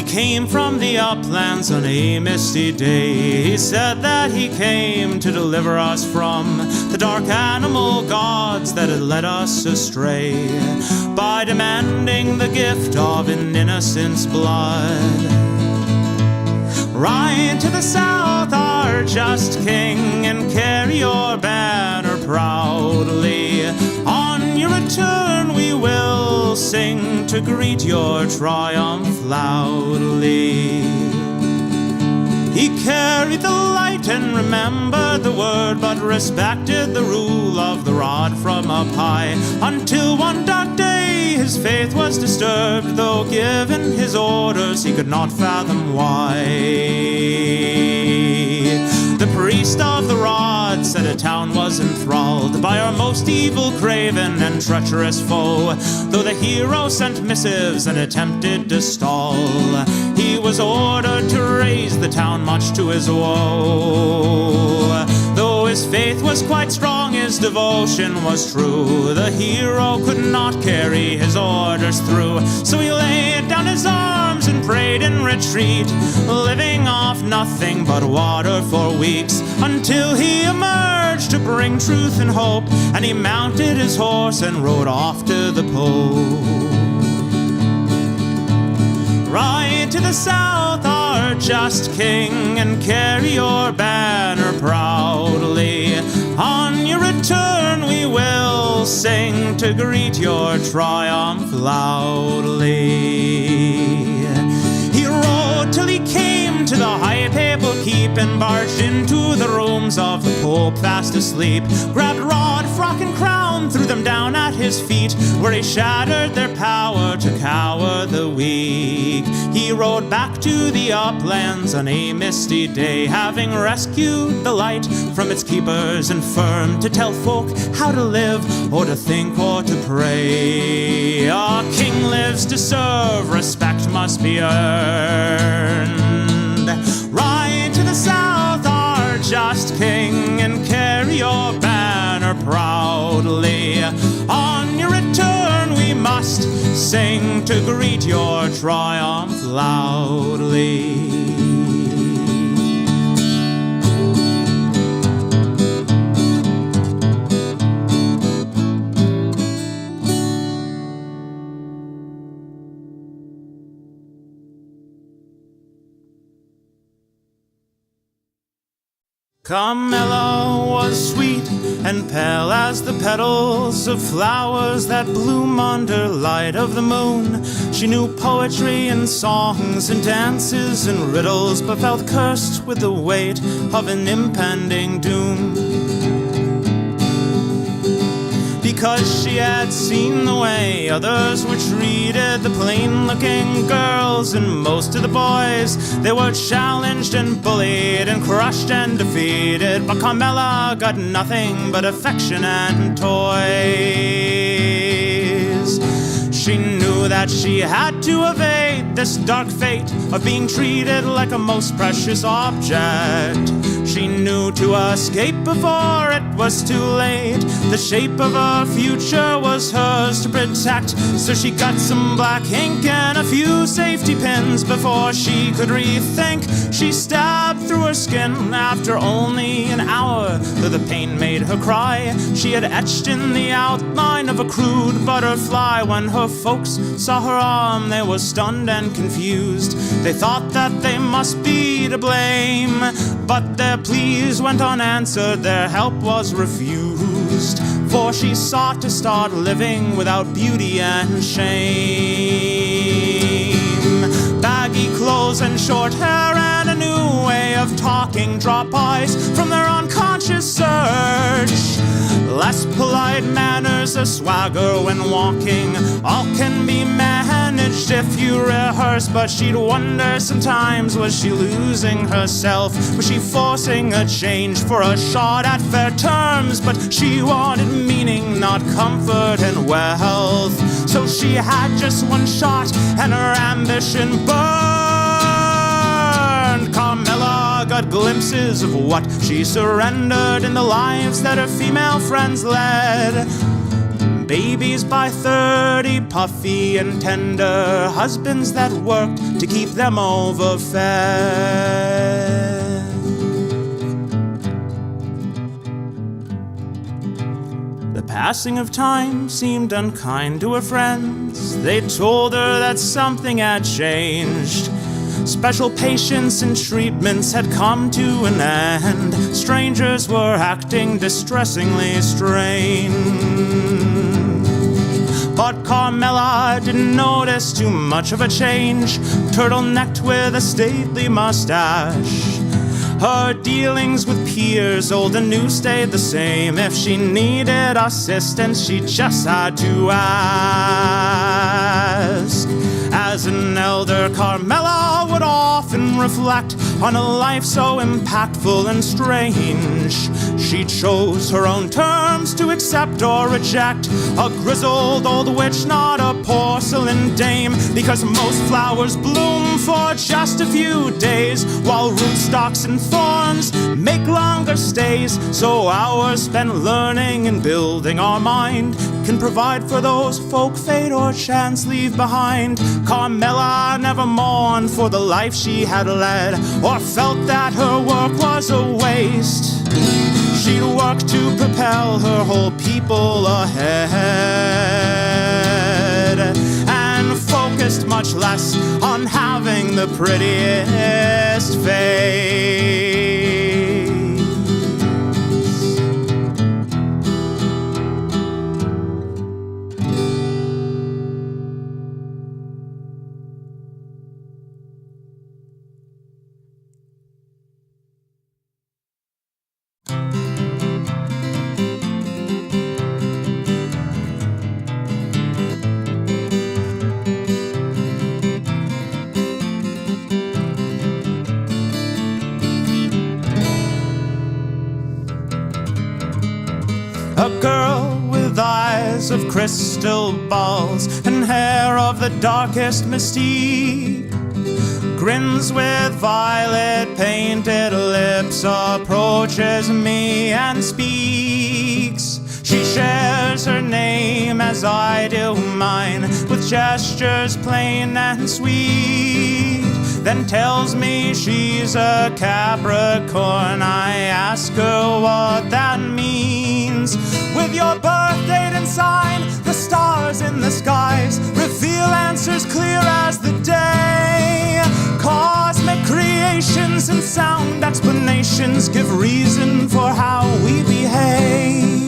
Came from the uplands on a misty day. He said that he came to deliver us from the dark animal gods that had led us astray by demanding the gift of an innocent's blood. Ride to the south, our just king, and carry your banner proudly. On your return we will sing to greet your triumph loudly. He carried the light and remembered the word, but respected the rule of the rod from up high, until one dark day his faith was disturbed, though given his orders he could not fathom why. The priest of the rod said a town was enthralled by our most evil, craven, and treacherous foe. Though the hero sent missives and attempted to stall, he was ordered to raise the town much to his woe. Though his faith was quite strong, his devotion was true, the hero could not carry his orders through. So he laid down his arms and prayed in retreat, living off nothing but water for weeks, until he emerged to bring truth and hope. And he mounted his horse and rode off to the Pope. Ride to the south, our just king, and carry your banner proudly. On your return we will sing to greet your triumph loudly. He rode till he came to the high papal keep, and barged into the rooms of the Pope fast asleep. Grabbed rod, frock, and crown, threw them down at his feet, where he shattered their power to cower the weak. He rode back to the uplands on a misty day, having rescued the light from its keepers infirm, to tell folk how to live, or to think, or to pray. A king lives to serve, respect must be earned. Ride to the south, our just king, and carry your banner proudly. On your return we must sing to greet your triumph loudly. Carmela was sweet and pale as the petals of flowers that bloom under light of the moon. She knew poetry and songs and dances and riddles, but felt cursed with the weight of an impending doom. Because she had seen the way others were treated, the plain-looking girls and most of the boys, they were challenged and bullied and crushed and defeated. But Carmela got nothing but affection and toys. She knew that she had to evade this dark fate of being treated like a most precious object. She knew to escape before it was too late. The shape of her future was hers to protect. So she got some black ink and a few safety pins before she could rethink. She stabbed through her skin after only an hour, though the pain made her cry. She had etched in the outline of a crude butterfly. When her folks saw her arm, they were stunned and confused. They thought that they must be to blame, but their pleas went unanswered, their help was refused. For she sought to start living without beauty and shame. Baggy clothes and short hair and a new way of talking, drop eyes from their unconscious search. Less polite manners, a swagger when walking, all can be managed if you rehearse. But she'd wonder sometimes, was she losing herself? Was she forcing a change for a shot at fair terms? But she wanted meaning, not comfort and wealth. So she had just one shot and her ambition burned. Carmela got glimpses of what she surrendered in the lives that her female friends led. Babies by 30, puffy and tender, husbands that worked to keep them overfed. The passing of time seemed unkind to her friends. They told her that something had changed. Special patients and treatments had come to an end. Strangers were acting distressingly strange. But Carmela didn't notice too much of a change. Turtlenecked with a stately mustache, her dealings with peers, old and new, stayed the same. If she needed assistance, she just had to ask. As an elder, Carmela would often reflect on a life so impactful and strange. She chose her own terms to accept or reject, a grizzled old witch, not a porcelain dame. Because most flowers bloom for just a few days, while rootstocks and thorns make longer stays. So hours spent learning and building our mind can provide for those folk fate or chance leave behind. Carmela never mourned for the life she had led, or felt that her work was a waste. She'd worked to propel her whole people ahead, and focused much less on having the prettiest face. A girl with eyes of crystal balls and hair of the darkest mystique, grins with violet painted lips, approaches me and speaks. She shares her name as I do mine, with gestures plain and sweet. Then tells me she's a Capricorn. I ask her what that means. With your birth date and sign, the stars in the skies reveal answers clear as the day. Cosmic creations and sound explanations give reason for how we behave.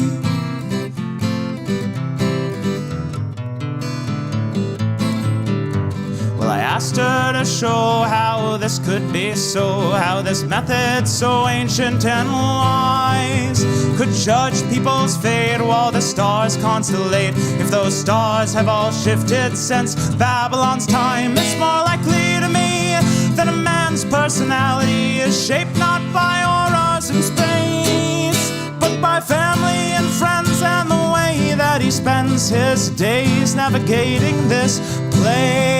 I asked her to show how this could be so, how this method so ancient and wise could judge people's fate while the stars constellate. If those stars have all shifted since Babylon's time, it's more likely to me that a man's personality is shaped not by auras in space, but by family and friends and the way that he spends his days navigating this place.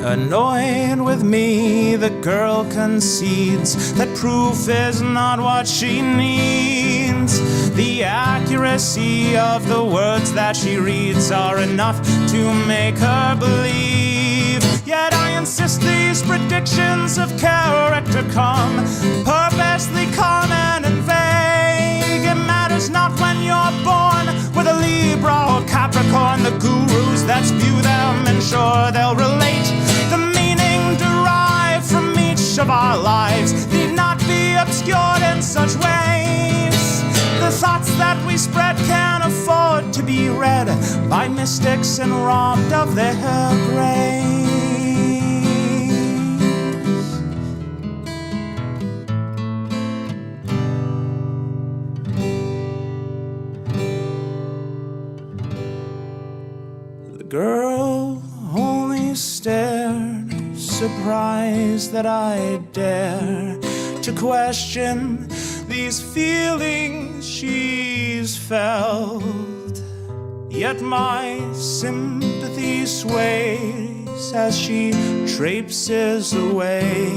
Annoyed with me, the girl concedes that proof is not what she needs. The accuracy of the words that she reads are enough to make her believe. Yet I insist these predictions of character come purposely common and vague. It matters not when you're born with a Libra or Capricorn. The gurus that spew them ensure they'll relate. The meaning derived from each of our lives need not be obscured in such ways. The thoughts that we spread can afford to be read by mystics and robbed of their grace. The girl only stared, surprised that I dare to question these feelings she's felt. Yet my sympathy sways as she traipses away,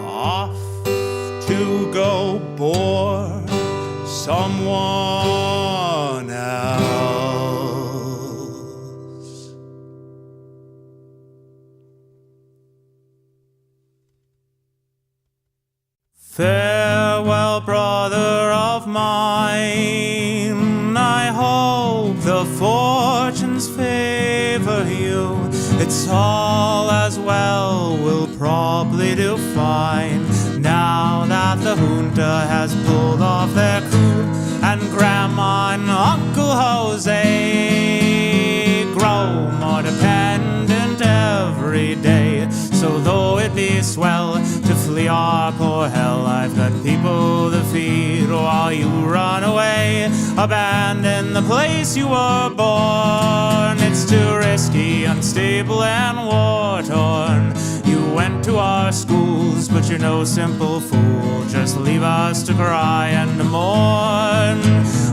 off to go bore someone else. Farewell, brother of mine, I hope the fortunes favor you. It's all as well, we'll probably do fine, now that the junta has pulled off their coup, and Grandma and Uncle Jose grow more dependent every day. So though it be swell to flee our poor hell, I've got people to feed while you run away. Abandon the place you were born. It's too risky, unstable, and war-torn. You went to our schools, but you're no simple fool. Just leave us to cry and to mourn.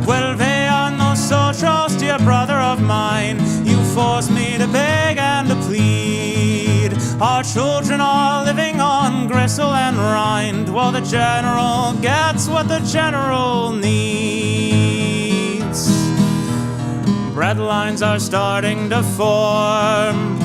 Well, they are no soldiers, dear brother of mine. You forced me to beg and to plead. Our children are living on gristle and rind, while the general gets what the general needs. Bread lines are starting to form.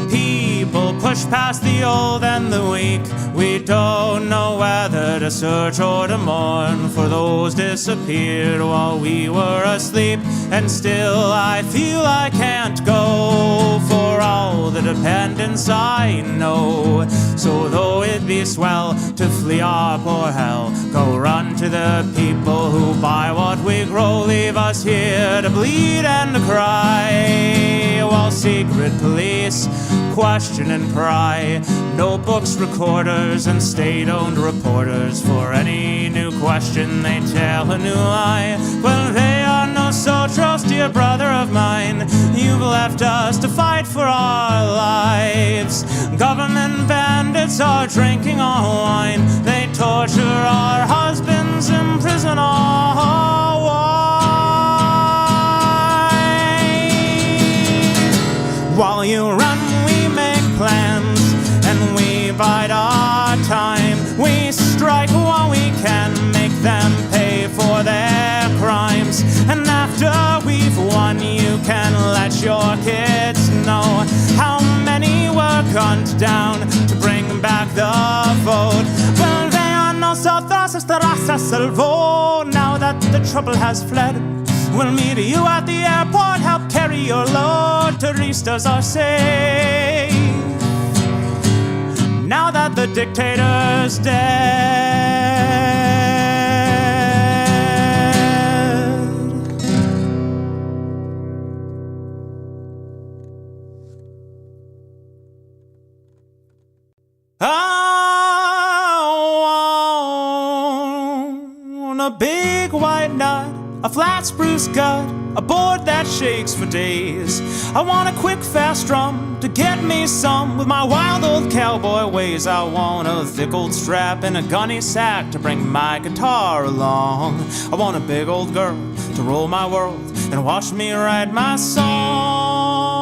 People push past the old and the weak. We don't know whether to search or to mourn, for those disappeared while we were asleep. And still I feel I can't go, for all the dependents I know. So though it be swell to flee our poor hell, go run to the people who buy what we grow. Leave us here to bleed and to cry, while secret police question and pry. Notebooks, recorders, and state-owned reporters. For any new question, they tell a new lie. Well, they are no soldiers, dear brother of mine. You've left us to fight for our lives. Government bandits are drinking our wine. They torture our husbands, imprison our wives. While you run, we make plans, and we bide our time. We strike while we can, make them pay for their crimes. And after we've won, you can let your kids know how many were gunned down to bring back the vote. Well, they are no soldados, esta raza salvó. Now that the trouble has fled, we'll meet you at the airport, help carry your load. Touristas are safe now that the dictator's dead. big white nut, a flat spruce gut, a board that shakes for days. I want a quick fast drum to get me some with my wild old cowboy ways. I want a thick old strap and a gunny sack to bring my guitar along. I want a big old girl to roll my world and watch me write my songs.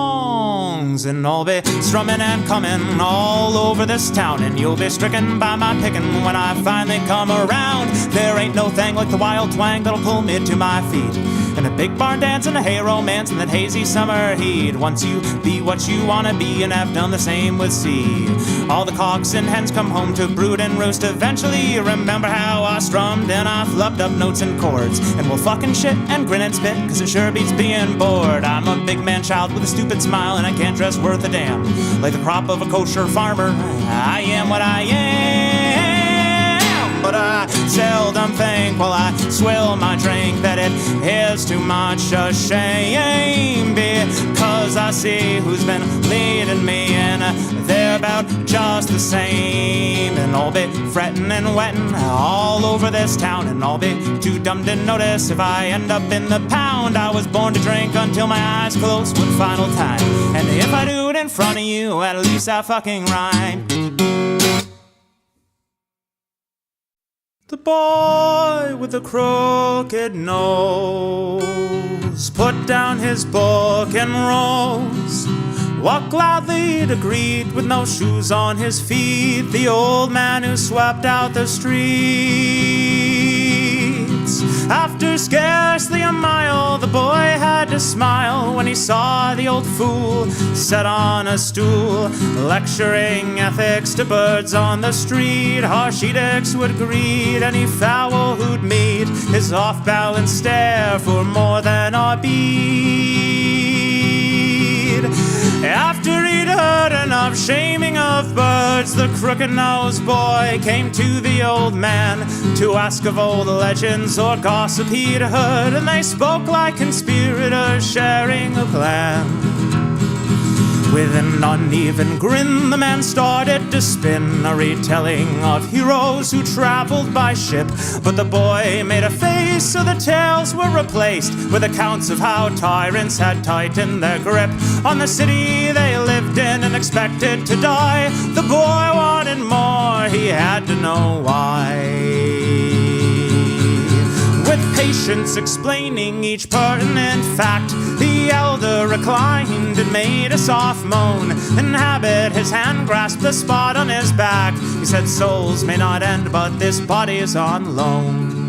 And I'll be strumming and coming all over this town, and you'll be stricken by my picking when I finally come around. There ain't no thing like the wild twang that'll pull me to my feet, and a big barn dance and a hay romance and that hazy summer heat. Once you be what you wanna be and have done the same with C, all the cocks and hens come home to brood and roost eventually. Remember how I strummed and I flubbed up notes and chords, and we'll fucking shit and grin and spit, cause it sure beats being bored. I'm a big man child with a stupid smile, and I can't dress worth a damn. Like the crop of a kosher farmer, I am what I am. But I seldom think while I swill my drink that it is too much a shame, because I see who's been leading me, and they're about just the same. And I'll be fretting and wetting all over this town, and I'll be too dumb to notice if I end up in the pound. I was born to drink until my eyes close one final time, and if I do it in front of you, at least I fucking rhyme. The boy with the crooked nose put down his book and rose, walked loudly to greet with no shoes on his feet the old man who swept out the streets. After scarcely a mile, the boy had to smile when he saw the old fool sat on a stool, lecturing ethics to birds on the street. Harsh edicts would greet any fowl who'd meet his off-balance stare for more than a bead. After he'd heard enough shaming of birds, the crooked-nosed boy came to the old man to ask of old legends or gossip he'd heard, and they spoke like conspirators sharing a plan. With an uneven grin, the man started to spin a retelling of heroes who traveled by ship. But the boy made a face so the tales were replaced with accounts of how tyrants had tightened their grip on the city they lived in and expected to die. The boy wanted more, he had to know why. With patience explaining each pertinent fact, the elder reclined and made a soft moan, and habit his hand grasped the spot on his back. He said, souls may not end, but this body is on loan.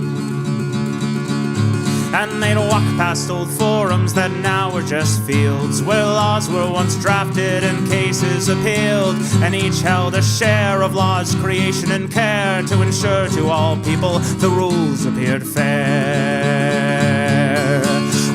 And they'd walk past old forums that now were just fields, where laws were once drafted and cases appealed, and each held a share of law's creation and care to ensure to all people the rules appeared fair.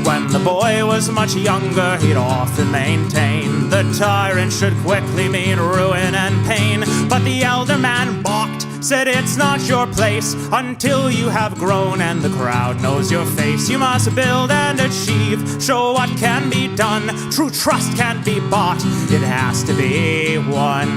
When the boy was much younger, he'd often maintain the tyrant should quickly mean ruin and pain. But the elder man balked, said it's not your place until you have grown and the crowd knows your face. You must build and achieve, show what can be done. True trust can't be bought, it has to be won.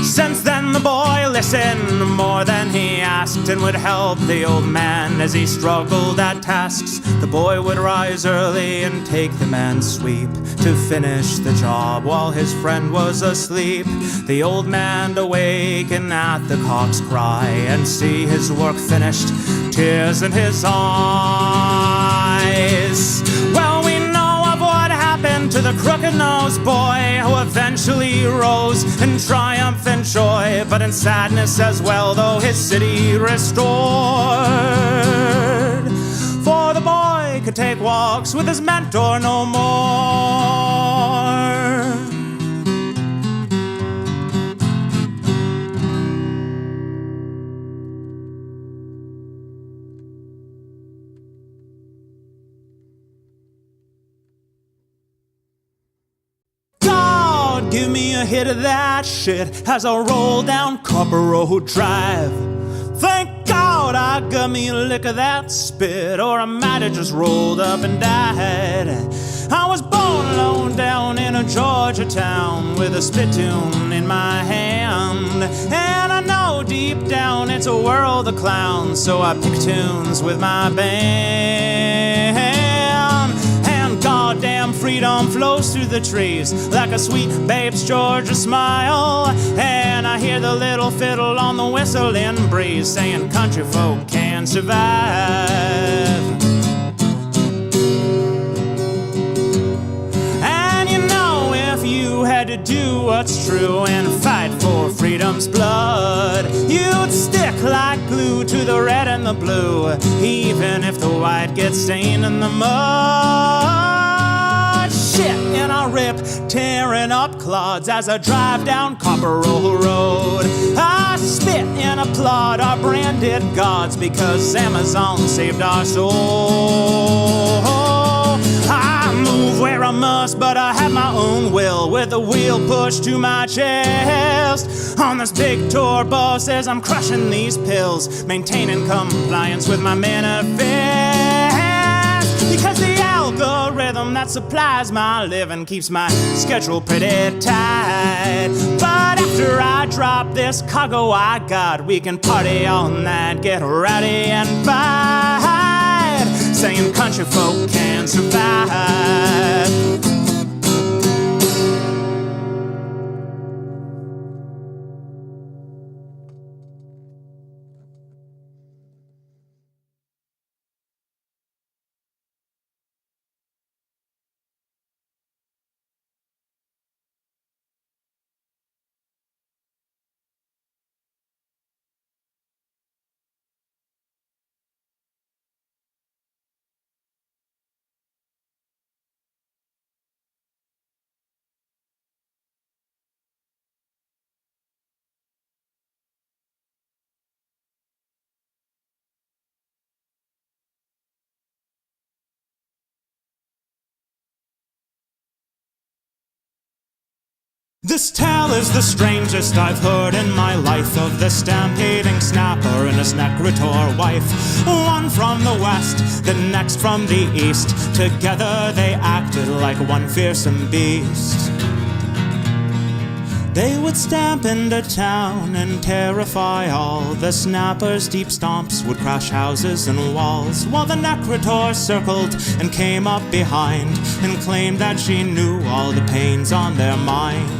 Since then the boy listened more than he asked, and would help the old man as he struggled at tasks. The boy would rise early and take the man's sweep to finish the job while his friend was asleep. The old man awaken at the cock's cry and see his work finished, tears in his eyes. Well, we know of what happened to the crooked-nosed boy, who eventually rose in triumphant joy, but in sadness as well, though his city restored. For the boy could take walks with his mentor no more. Give me a hit of that shit as I roll down Copper Road Drive. Thank God I got me a lick of that spit, or I might have just rolled up and died. I was born alone down in a Georgia town with a spittoon in my hand, and I know know deep down it's a world of clowns, so I pick tunes with my band. And goddamn freedom flows through the trees like a sweet babe's Georgia smile. And I hear the little fiddle on the whistling breeze saying country folk can survive. You had to do what's true and fight for freedom's blood. You'd stick like glue to the red and the blue, even if the white gets stained in the mud. Shit, and I rip, tearing up clods as I drive down Copper Roll Road. I spit and applaud our branded gods because Amazon saved our soul. I move where I must, but I have my own will, with the wheel pushed to my chest. On this big tour bus as I'm crushing these pills, maintaining compliance with my manifest. Because the algorithm that supplies my living keeps my schedule pretty tight. But after I drop this cargo I got, we can party all night, get rowdy and fight, saying country folk can survive. This tale is the strangest I've heard in my life, of the stampeding snapper and his necritor wife. One from the west, the next from the east. Together they acted like one fearsome beast. They would stamp into town and terrify all. The snappers' deep stomps would crash houses and walls, while the necritor circled and came up behind and claimed that she knew all the pains on their minds.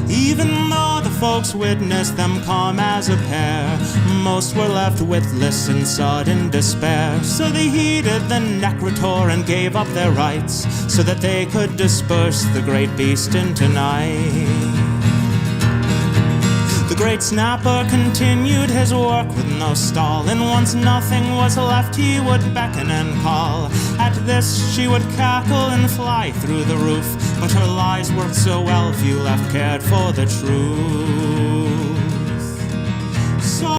Even though the folks witnessed them come as a pair, most were left witless in sudden despair. So they heeded the necritor and gave up their rights, so that they could disperse the great beast into night. The great snapper continued his work with no stall, and once nothing was left he would beckon and call. At this she would cackle and fly through the roof, but her lies worked so well few left cared for the truth.